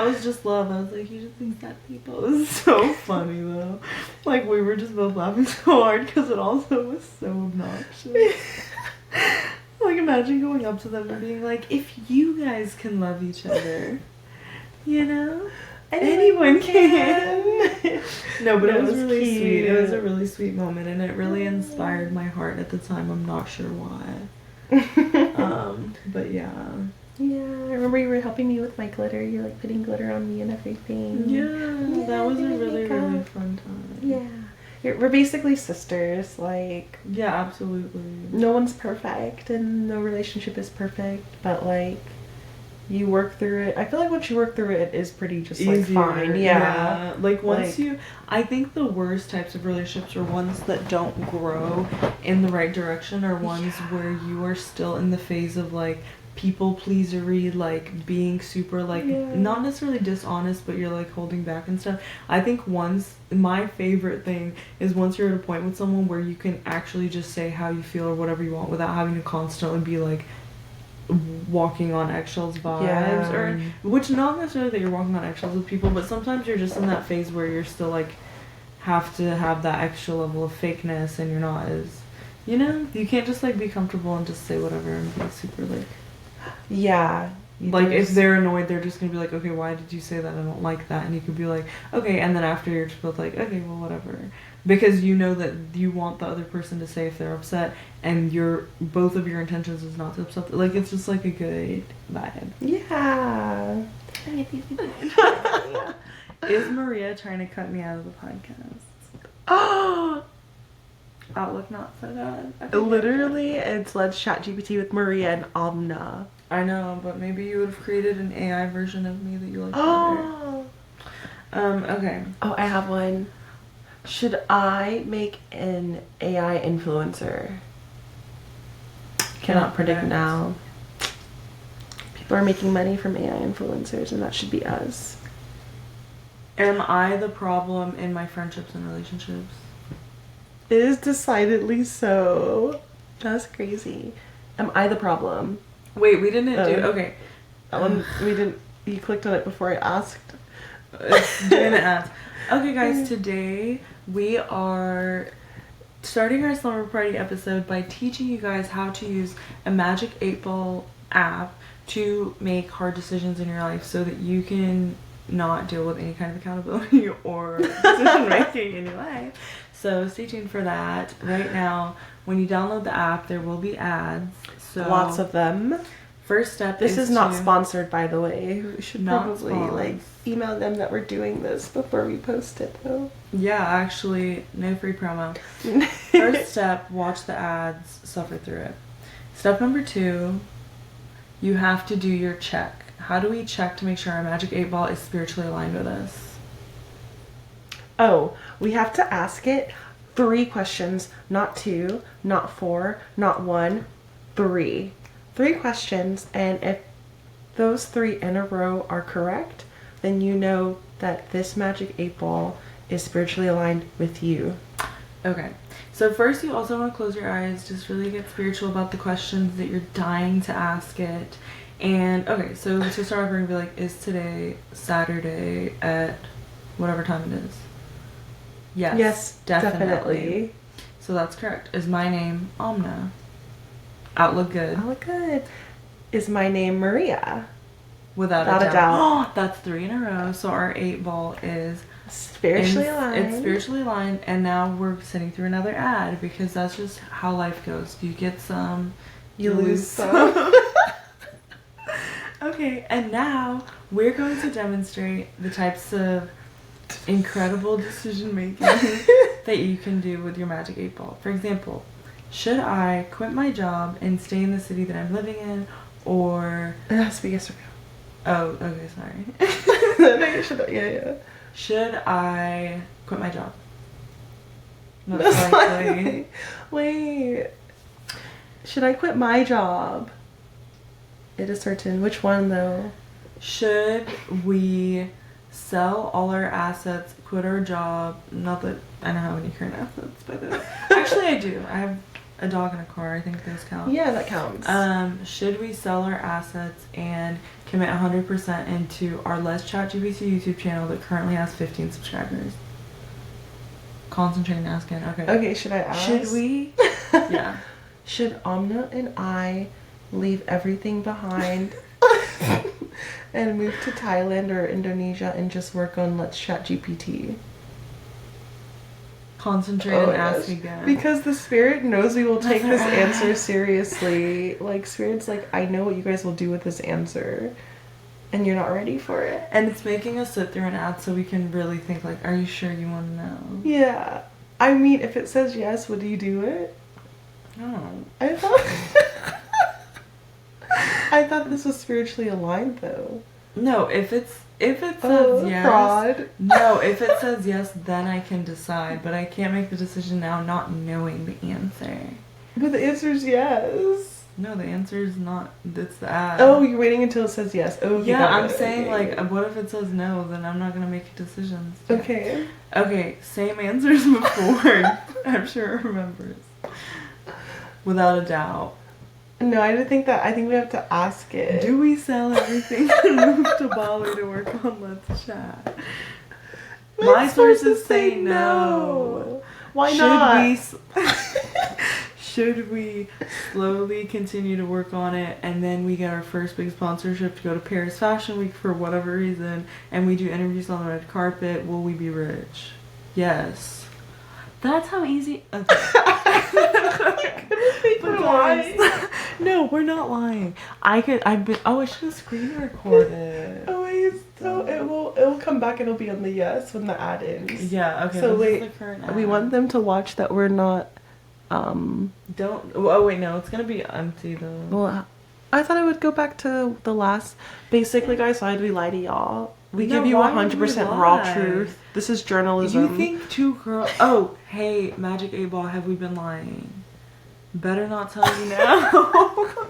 was just love. I was like, he just thinks that people. It was so funny though. Like we were just both laughing so hard because it also was so obnoxious. Like imagine going up to them and being like, if you guys can love each other, you know, anyone can. No, but it was really cute. sweet. It was a really sweet moment, and it really inspired my heart at the time. I'm not sure why. But yeah. Yeah, I remember you were helping me with my glitter. You like putting glitter on me and everything. Yeah, that was a really, really fun time. Yeah. We're basically sisters. Like, yeah, absolutely. No one's perfect and no relationship is perfect, but like, you work through it. I feel like once you work through it, it is pretty just like easier. Fine. Yeah. Like once I think the worst types of relationships are ones that don't grow in the right direction, or ones where you are still in the phase of like people pleasery, like being super like not necessarily dishonest, but you're like holding back and stuff. I think my favorite thing is once you're at a point with someone where you can actually just say how you feel or whatever you want without having to constantly be like walking on eggshells vibes, or which not necessarily that you're walking on eggshells with people, but sometimes you're just in that phase where you're still like have to have that extra level of fakeness, and you're not as, you know, you can't just like be comfortable and just say whatever and be super like like if they're annoyed, they're just gonna be like, okay, why did you say that? I don't like that. And you could be like, okay, and then after you're just both like, okay, well, whatever, because you know that you want the other person to say if they're upset, and both of your intentions is not to upset. Like it's just like a good vibe. Yeah. Is Maria trying to cut me out of the podcast? Oh. Outlook not so good. Literally, it's Let's Chat GPT with Maria and Amna. I know, but maybe you would have created an AI version of me that you like better. Okay. Oh, I have one. Should I make an AI influencer? Cannot predict now. People are making money from AI influencers, and that should be us. Am I the problem in my friendships and relationships? It is decidedly so. That's crazy. Am I the problem? Wait, we didn't do... Okay. That one, we didn't... You clicked on it before I asked. Didn't ask. Okay, guys, today we are starting our slumber party episode by teaching you guys how to use a Magic 8-Ball app to make hard decisions in your life so that you can not deal with any kind of accountability or decision making in your life. So stay tuned for that. Right now, when you download the app, there will be ads. So lots of them. First step This is not sponsored, by the way. We should probably like email them that we're doing this before we post it, though. Yeah, actually, no free promo. First step, watch the ads, suffer through it. Step number 2, you have to do your check. How do we check to make sure our Magic 8-Ball is spiritually aligned with us? Oh, we have to ask it 3 questions, not 2, not 4, not 1, 3. 3 questions, and if those 3 in a row are correct, then you know that this Magic 8-Ball is spiritually aligned with you. Okay, so first you also want to close your eyes, just really get spiritual about the questions that you're dying to ask it. And okay, so to start off, we're gonna be like, is today Saturday at whatever time it is? Yes, definitely. So that's correct. Is my name Amna? Outlook good. Outlook good. Is my name Maria? Without a doubt. That's 3 in a row. So our 8-Ball is spiritually aligned. It's spiritually aligned, and now we're sitting through another ad because that's just how life goes. You get some, you lose some. Okay, and now we're going to demonstrate the types of incredible decision making that you can do with your Magic 8-Ball. For example, Should I quit my job and stay in the city that I'm living in, or... It has to be yes or no. Oh, okay, sorry. No, yeah. Should I quit my job? Most likely. Wait. Should I quit my job? It is certain. Which one, though? Should we sell all our assets, quit our job? Not that I don't have any current assets, by the way. Actually, I do. I have a dog and a car. I think those count. Yeah, that counts. Should we sell our assets and commit 100% into our Let's Chat GBC YouTube channel that currently has 15 subscribers? Concentrating asking. Okay, should I ask? Should we? Yeah. Should Amna and I leave everything behind and move to Thailand or Indonesia and just work on Let's Chat GPT? Concentrate and ask again. Because the spirit knows we will take this answer seriously. Like, spirit's like, I know what you guys will do with this answer. And you're not ready for it. And it's making us sit through an ad so we can really think, like, are you sure you want to know? Yeah. I mean, if it says yes, would you do it? No. I thought... I thought this was spiritually aligned, though. No, if it says yes, fraud. No, if it says yes, then I can decide. But I can't make the decision now, not knowing the answer. But the answer is yes. No, the answer is not. It's the ad. Oh, you're waiting until it says yes. Oh, yeah. I'm saying like, what if it says no? Then I'm not gonna make decisions. Okay. Okay. Same answers before. I'm sure it remembers. Without a doubt. No, I don't think that. I think we have to ask it. Do we sell everything and move to Bali to work on Let's Chat? My sources say no. Why not? Should we slowly continue to work on it, and then we get our first big sponsorship to go to Paris Fashion Week for whatever reason, and we do interviews on the red carpet? Will we be rich? Yes. That's how easy. Okay. No, we're not lying. I should have screen recorded. Oh wait, so it will come back and it'll be on the yes when the ad ends. Yeah, okay. So this wait, is the current ad. we want them to watch that we're not Don't. Oh wait, no, it's gonna be empty though. well, I thought I would go back to the last. Basically, guys, why did we lie to y'all? We give you 100% raw truth. This is journalism. You think two girls... Oh, hey, Magic 8 Ball, have we been lying? Better not tell you now.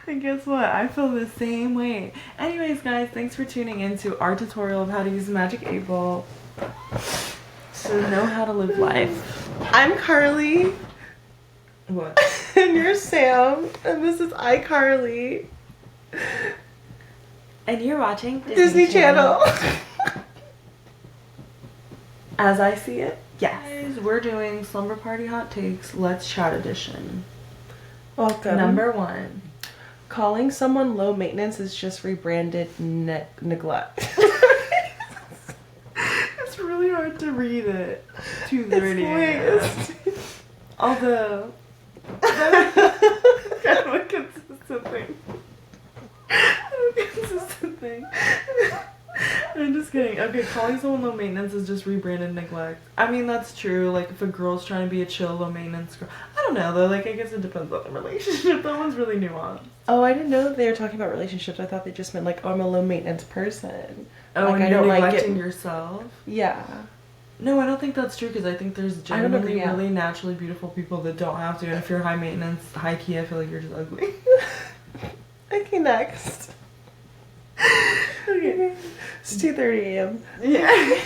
And guess what? I feel the same way. Anyways, guys, thanks for tuning in to our tutorial of how to use Magic 8 Ball to know how to live life. I'm Carly. What? And you're Sam. And this is iCarly. And you're watching Disney Channel. As I see it, yes. We're doing Slumber Party Hot Takes Let's Chat Edition. Welcome. Number 1. Calling someone low maintenance is just rebranded neglect. It's really hard to read it. 2:30 a.m. Although, that's kind of a consistent thing. I'm just kidding. Okay, calling someone low maintenance is just rebranded neglect. I mean, that's true. Like, if a girl's trying to be a chill, low maintenance girl. I don't know, though. Like, I guess it depends on the relationship. That one's really nuanced. Oh, I didn't know that they were talking about relationships. I thought they just meant, like, oh, I'm a low maintenance person. Oh, like, and I you're don't like neglecting it. yourself? Yeah. No, I don't think that's true, because I think there's generally really naturally beautiful people that don't have to. And if you're high maintenance, high key, I feel like you're just ugly. Okay, next. Okay. It's 2:30 a.m. Yeah.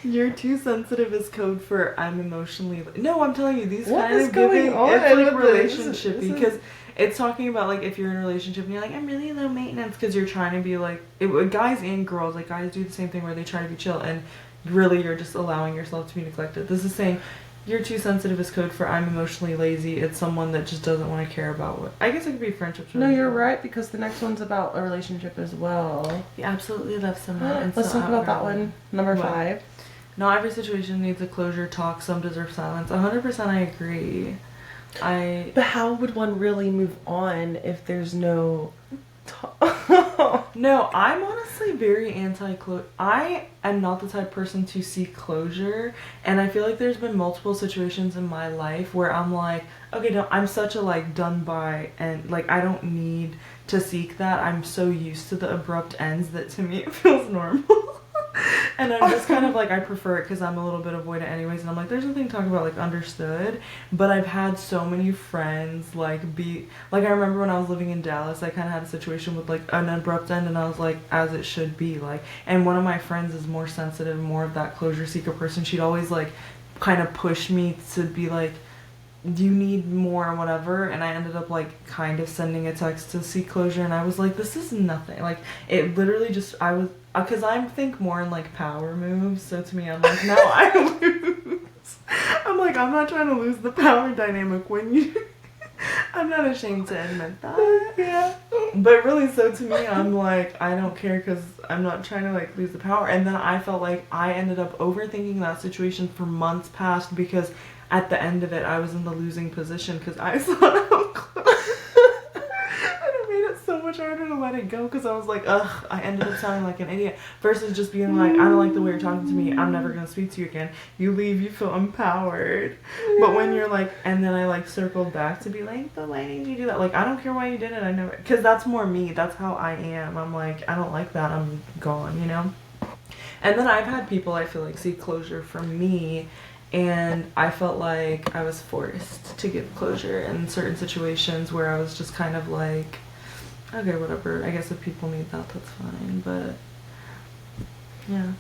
You're too sensitive is code for I'm emotionally... No, I'm telling you, these What kind is of going giving... on It's like with relationship this? because it's talking about like if you're in a relationship and you're like, I'm really low maintenance because you're trying to be like... guys and girls, like guys do the same thing where they try to be chill and really you're just allowing yourself to be neglected. This is saying you're too sensitive is code for I'm emotionally lazy. It's someone that just doesn't want to care about what... I guess it could be friendships. No, you're right, because the next one's about a relationship as well. You absolutely love someone. Let's talk about that one. Number 5. Not every situation needs a closure talk. Some deserve silence. 100% I agree. But how would one really move on if there's no talk? No, I'm honestly very anti-closure. I am not the type of person to seek closure, and I feel like there's been multiple situations in my life where I'm like, okay, no, I'm such a like done by, and like I don't need to seek that. I'm so used to the abrupt ends that to me it feels normal. And I'm just kind of like, I prefer it because I'm a little bit avoidant anyways, and I'm like, there's nothing to talk about, like, understood. But I've had so many friends like be like, I remember when I was living in Dallas, I kind of had a situation with like an abrupt end, and I was like, as it should be, like. And one of my friends is more sensitive, more of that closure seeker person. She'd always like kind of push me to be like, do you need more or whatever, and I ended up like kind of sending a text to seek closure, and I was like, this is nothing, like it literally just, I was, because I think more in like power moves, so to me I'm like, now I lose. I'm like, I'm not trying to lose the power dynamic when you I'm not ashamed to admit that. Yeah. But really, so to me, I'm like, I don't care because I'm not trying to like lose the power. And then I felt like I ended up overthinking that situation for months past, because at the end of it, I was in the losing position because I saw how close. And it made it so much harder to let it go because I was like, ugh, I ended up sounding like an idiot. Versus just being like, I don't like the way you're talking to me. I'm never going to speak to you again. You leave, you feel empowered. Yeah. But when you're like, and then I like circled back to be like, but why did you do that? Like, I don't care why you did it. I never, because that's more me. That's how I am. I'm like, I don't like that. I'm gone, you know? And then I've had people, I feel like, seek closure from me. And I felt like I was forced to give closure in certain situations where I was just kind of like, okay, whatever. I guess if people need that, that's fine. But yeah.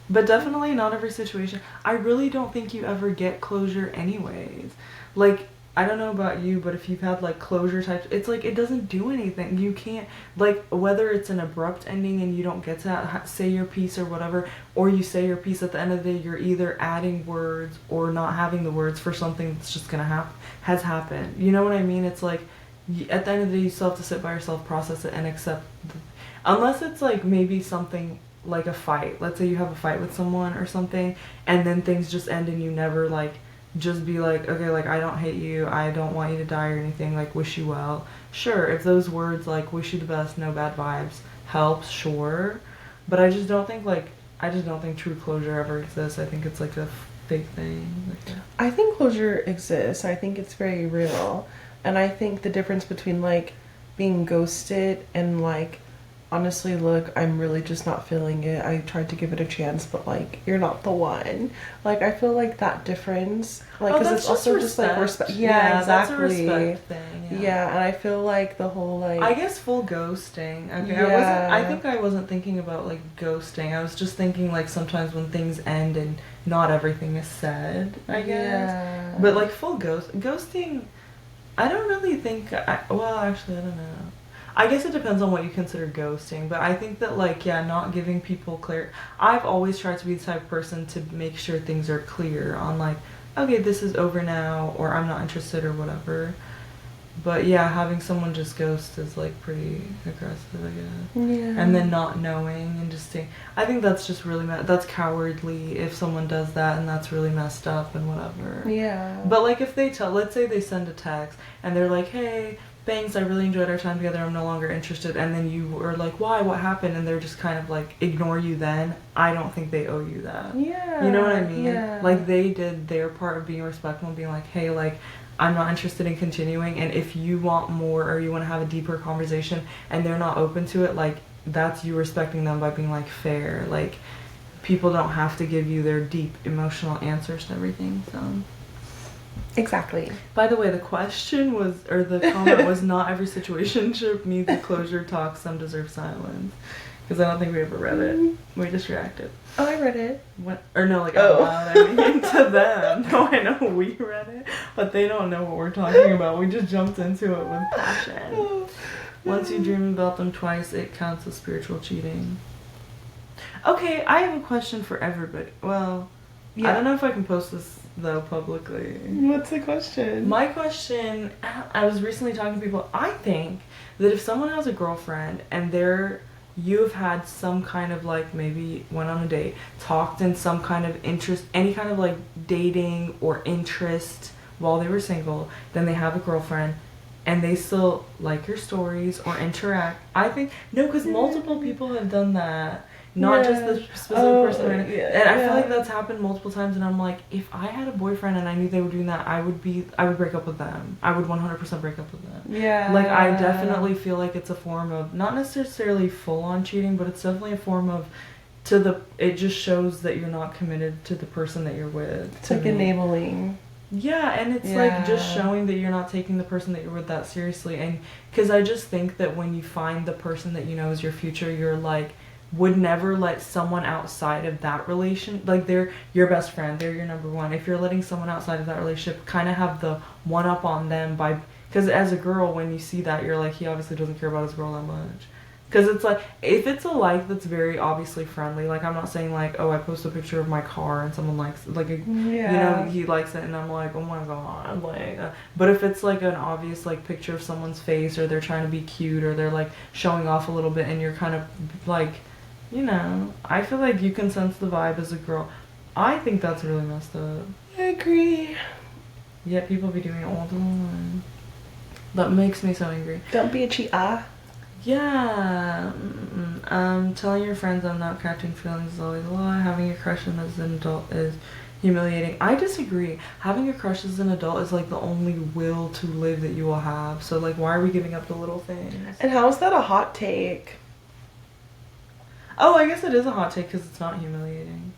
But definitely not every situation. I really don't think you ever get closure anyways. Like, I don't know about you, but if you've had like closure types, it's like it doesn't do anything. You can't, like, whether it's an abrupt ending and you don't get to say your piece or whatever, or you say your piece at the end of the day, you're either adding words or not having the words for something that's just gonna happen, has happened. You know what I mean? It's like, at the end of the day, you still have to sit by yourself, process it, and accept. Unless it's like maybe something like a fight. Let's say you have a fight with someone or something, and then things just end and you never like just be like, okay, like, I don't hate you, I don't want you to die or anything, like, wish you well. Sure, if those words like wish you the best, no bad vibes helps, sure. But I just don't think true closure ever exists. I think it's like a fake thing. Like, I think closure exists. I think it's very real. And I think the difference between like being ghosted and like, honestly, look, I'm really just not feeling it. I tried to give it a chance, but like, you're not the one. Like, I feel like that difference, like, because it's also just like respect. Yeah, exactly. That's a respect thing. Yeah, and I feel like the whole like, I guess full ghosting. Okay, yeah. I think I wasn't thinking about like ghosting. I was just thinking like sometimes when things end and not everything is said, I guess. Yeah. But like full ghosting, I don't really think. Well, actually, I don't know. I guess it depends on what you consider ghosting, but I think that like, yeah, not giving people clear. I've always tried to be the type of person to make sure things are clear on like, okay, this is over now, or I'm not interested or whatever. But yeah, having someone just ghost is like pretty aggressive, I guess. Yeah. And then not knowing and just saying, I think that's just really that's cowardly if someone does that, and that's really messed up and whatever. Yeah. But like if they let's say they send a text and they're like, hey, thanks, I really enjoyed our time together, I'm no longer interested, and then you were like, why, what happened, and they're just kind of like ignore you, then I don't think they owe you that. Yeah. You know what I mean? Yeah. Like they did their part of being respectful and being like, hey, like, I'm not interested in continuing, and if you want more or you want to have a deeper conversation and they're not open to it, like, that's you respecting them by being like fair. Like, people don't have to give you their deep emotional answers to everything, so. Exactly. By the way, the question was, or the comment was, not every situationship needs a closure talk, some deserve silence. Because I don't think we ever read it. We just reacted. Oh, I read it. What? Or no, like, out loud, I mean, to them. No, I know we read it, but they don't know what we're talking about. We just jumped into it with passion. Once you dream about them twice, it counts as spiritual cheating. Okay, I have a question for everybody. Well, yeah. I don't know if I can post this though publicly. What's the question? My question, I was recently talking to people. I think that if someone has a girlfriend and you've had some kind of like, maybe went on a date, talked in some kind of interest, any kind of like dating or interest while they were single, then they have a girlfriend, and they still like your stories or interact. I think no, because multiple people have done that. Not just the specific person. And I feel like that's happened multiple times, and I'm like, if I had a boyfriend and I knew they were doing that, I would break up with them. I would 100% break up with them. Yeah. Like, I definitely feel like it's a form of, not necessarily full-on cheating, but it's definitely a form of, it just shows that you're not committed to the person that you're with. It's like enabling. Yeah, and it's like just showing that you're not taking the person that you're with that seriously. And because I just think that when you find the person that you know is your future, you're like, would never let someone outside of that relation, like they're your best friend, they're your number one. If you're letting someone outside of that relationship kind of have the one up on them by, because as a girl, when you see that, you're like, he obviously doesn't care about his girl that much. Because it's like, if it's a like that's very obviously friendly, like I'm not saying like, oh, I post a picture of my car and someone likes, like, you know, he likes it and I'm like, oh my god, like, but if it's like an obvious like picture of someone's face, or they're trying to be cute, or they're like showing off a little bit, and you're kind of like, you know, I feel like you can sense the vibe as a girl. I think that's really messed up. I agree. Yet people be doing it all the time. That makes me so angry. Don't be a cheater. Yeah. Telling your friends I'm not catching feelings is always a lie. Having a crush on as an adult is humiliating. I disagree. Having a crush as an adult is like the only will to live that you will have. So like, why are we giving up the little things? And how is that a hot take? Oh, I guess it is a hot take because it's not humiliating.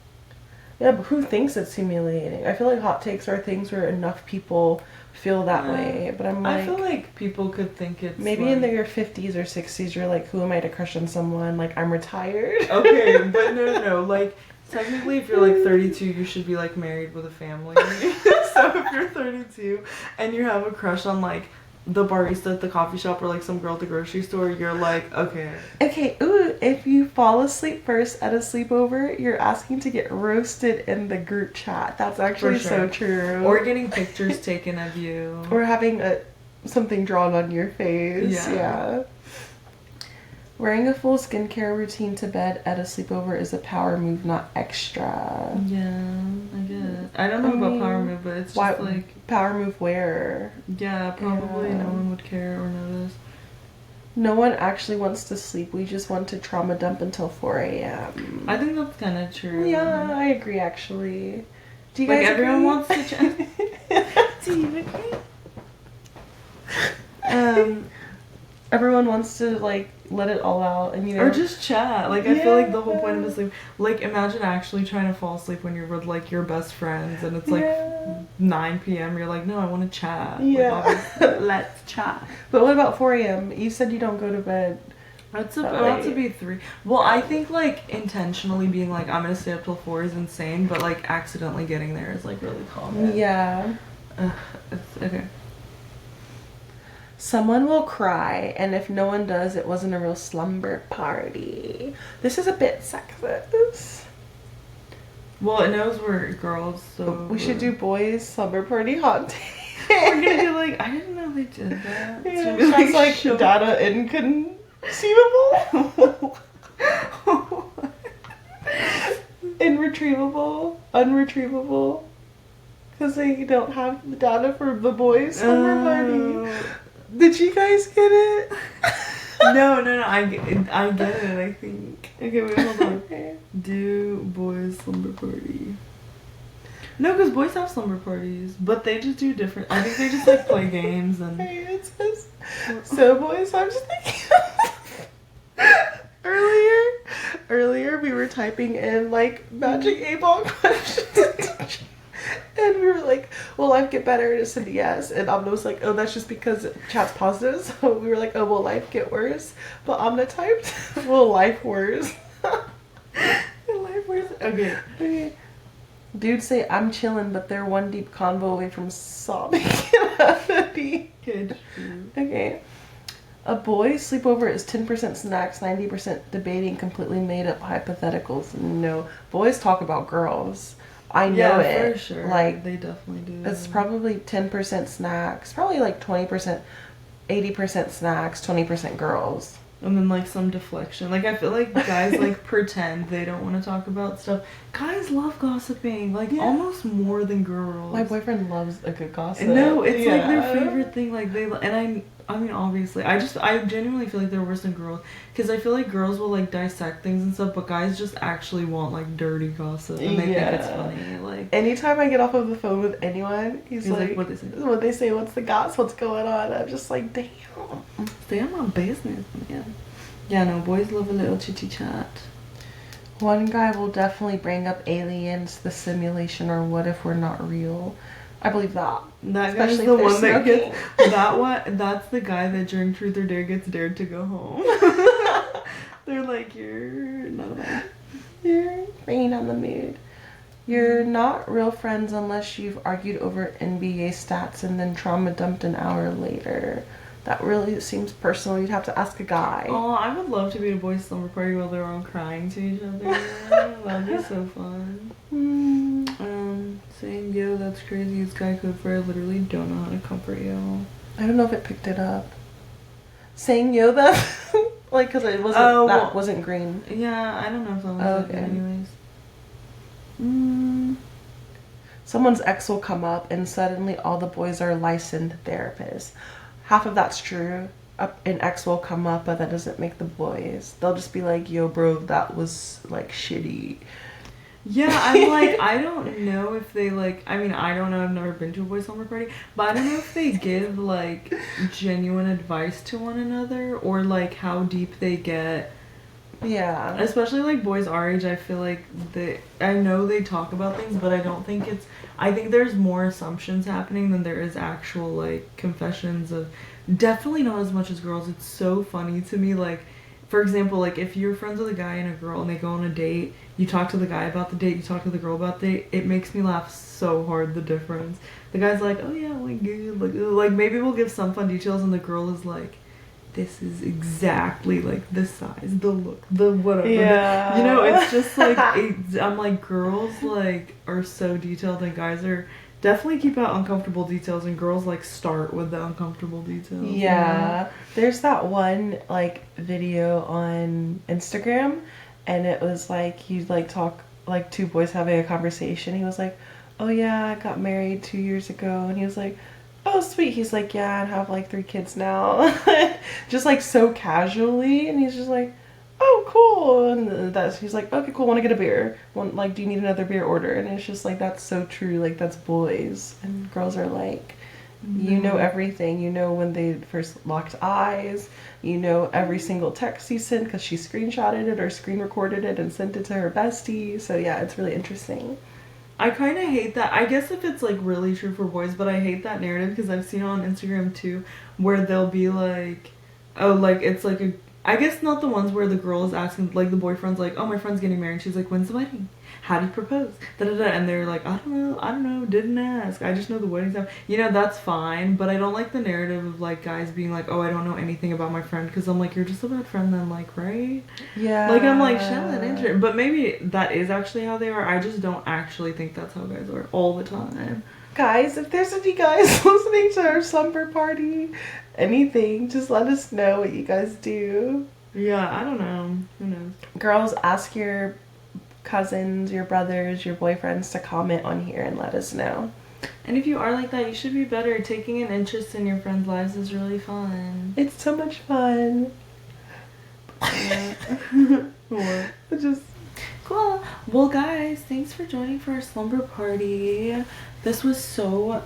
Yeah, but who thinks it's humiliating? I feel like hot takes are things where enough people feel that way. But I'm like, I feel like people could think it's maybe like, in your 50s or 60s, you're like, who am I to crush on someone? Like, I'm retired. Okay, but no. Like, technically, if you're like 32, you should be like married with a family. So if you're 32 and you have a crush on like the barista at the coffee shop or like some girl at the grocery store, you're like, okay. Okay, ooh, if you fall asleep first at a sleepover, you're asking to get roasted in the group chat. That's actually so true. Or getting pictures taken of you. Or having something drawn on your face. Yeah. Wearing a full skincare routine to bed at a sleepover is a power move, not extra. Yeah, I guess. I don't know about power move, but it's just like... Power move where? Yeah, probably no one would care or notice. No one actually wants to sleep. We just want to trauma dump until 4 a.m. I think that's kind of true. Yeah, I agree, actually. Do you guys like, agree? everyone wants to chat. Do you agree? Everyone wants to, like, let it all out, and you know, or just chat. Like, I feel like the whole point of a sleep, like, imagine actually trying to fall asleep when you're with like your best friends and it's like 9 p.m. You're like, no, I want to chat. Like, let's chat. But what about 4 a.m.? You said you don't go to bed. It's about to be 3. Well, I think like intentionally being like, I'm gonna stay up till 4 is insane, but like accidentally getting there is like really common. Yeah. It's okay. Someone will cry, and if no one does, it wasn't a real slumber party. This is a bit sexist. Well, it knows we're girls, so... We should do boys' slumber party hot take. We're gonna be like, I didn't know they did that. Yeah, sounds like data inconceivable. Irretrievable. Unretrievable. Because they don't have the data for the boys' slumber party. Did you guys get it? No, I get it, I think. Okay, wait, hold on. Okay. Do boys slumber party. No, because boys have slumber parties, but they just do different. I think they just like play games and... Hey, it says, so boys, I'm just thinking... Earlier we were typing in like magic 8-ball questions. And we were like, will life get better? And it said yes. And Amna was like, oh, that's just because chat's positive. So we were like, oh, will life get worse? But Amna typed, will life worse? Will life worse? Okay. Dudes say, I'm chilling, but they're one deep convo away from sobbing. Good. Okay. A boy's sleepover is 10% snacks, 90% debating completely made up hypotheticals. No. Boys talk about girls. I know it. For sure. Like, they definitely do. It's probably 10% snacks, probably like 20%, 80% snacks, 20% girls. And then like some deflection. Like, I feel like guys like pretend they don't want to talk about stuff. Guys love gossiping, like almost more than girls. My boyfriend loves a good gossip. No, it's like their favorite thing. Like, I mean, obviously, I genuinely feel like they're worse than girls, because I feel like girls will like dissect things and stuff, but guys just actually want like dirty gossip and they think it's funny. Like anytime I get off of the phone with anyone, he's like, what they say? What they say? What's the gossip? What's going on? I'm just like, damn. Stay on my business, man. Yeah, no, boys love a little chitty chat. One guy will definitely bring up aliens, the simulation, or what if we're not real. I believe that. That guy's the one that gets that one. That's the guy that during Truth or Dare gets dared to go home. They're like, you're not a man. You're bringing on the mood. You're not real friends unless you've argued over NBA stats and then trauma dumped an hour later. That really seems personal. You'd have to ask a guy. Oh, I would love to be at a boys' slumber party while they're all crying to each other. That'd be so fun. Saying, yo, that's crazy. It's guy code for I literally don't know how to comfort you. I don't know if it picked it up. Saying yo, that like, because it wasn't, that wasn't green. Yeah, I don't know if that was okay. Anyways. Someone's ex will come up and suddenly all the boys are licensed therapists. Half of that's true. An ex will come up, but that doesn't make the boys. They'll just be like, yo, bro, that was like shitty. Yeah, I'm like, I don't know if they like, I mean, I don't know, I've never been to a boys' slumber party, but I don't know if they give like genuine advice to one another or like how deep they get. Yeah. Especially like boys our age, I feel like I know they talk about things, but I don't think I think there's more assumptions happening than there is actual like confessions of, definitely not as much as girls. It's so funny to me, like, for example, like if you're friends with a guy and a girl and they go on a date, you talk to the guy about the date, you talk to the girl about the date, it makes me laugh so hard, the difference. The guy's like, oh yeah, like good, like maybe we'll give some fun details, and the girl is like, this is exactly like the size, the look, the whatever. Yeah. You know, it's just like, I'm like, girls like are so detailed and guys are definitely keep out uncomfortable details, and girls like start with the uncomfortable details. Yeah. You know? There's that one like video on Instagram, and it was like you like talk like two boys having a conversation. He was like, oh yeah, I got married 2 years ago, and he was like, oh sweet. He's like, yeah, I have like 3 kids now. Just like so casually, and he's just like, oh cool, and he's like, okay cool, want to get a beer, like, do you need another beer order? And it's just like, that's so true, like that's boys, and girls are like, you know everything, you know when they first locked eyes, you know every single text he sent because she screenshotted it or screen recorded it and sent it to her bestie. So yeah, it's really interesting. I kind of hate that. I guess if it's like really true for boys, but I hate that narrative because I've seen it on Instagram too, where they'll be like, oh, like it's like I guess not the ones where the girl is asking, like the boyfriend's like, oh, my friend's getting married. She's like, when's the wedding? How do you propose? Da da da. And they're like, I don't know, didn't ask. I just know the wedding's time. You know, that's fine, but I don't like the narrative of like guys being like, oh, I don't know anything about my friend, because I'm like, you're just a bad friend then, like, right? Yeah. Like, I'm like, shut that intro. But maybe that is actually how they are. I just don't actually think that's how guys are all the time. Guys, if there's any guys listening to our slumber party, anything, just let us know what you guys do. Yeah, I don't know. Who knows? Girls, ask your cousins, your brothers, your boyfriends to comment on here and let us know. And if you are like that, you should be better. Taking an interest in your friends' lives is really fun. It's so much fun. Yeah. Just cool. Well, guys, thanks for joining for our slumber party. This was so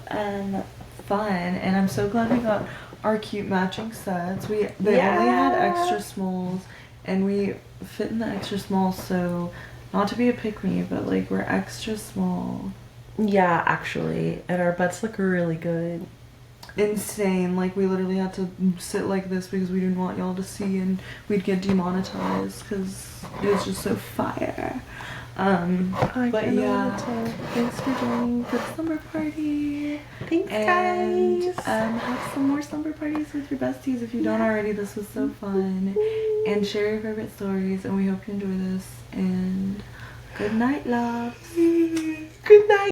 fun, and I'm so glad we got our cute matching sets. They only had extra smalls, and we fit in the extra small, so not to be a pick-me, but like we're extra small. Yeah, actually, and our butts look really good. Insane. Like, we literally had to sit like this because we didn't want y'all to see, and we'd get demonetized because it was just so fire. But yeah, thanks for joining for the slumber party. Thanks, and, guys. Have some more slumber parties with your besties if you don't already. This was so fun. And share your favorite stories, and we hope you enjoy this. And good night, loves. Good night.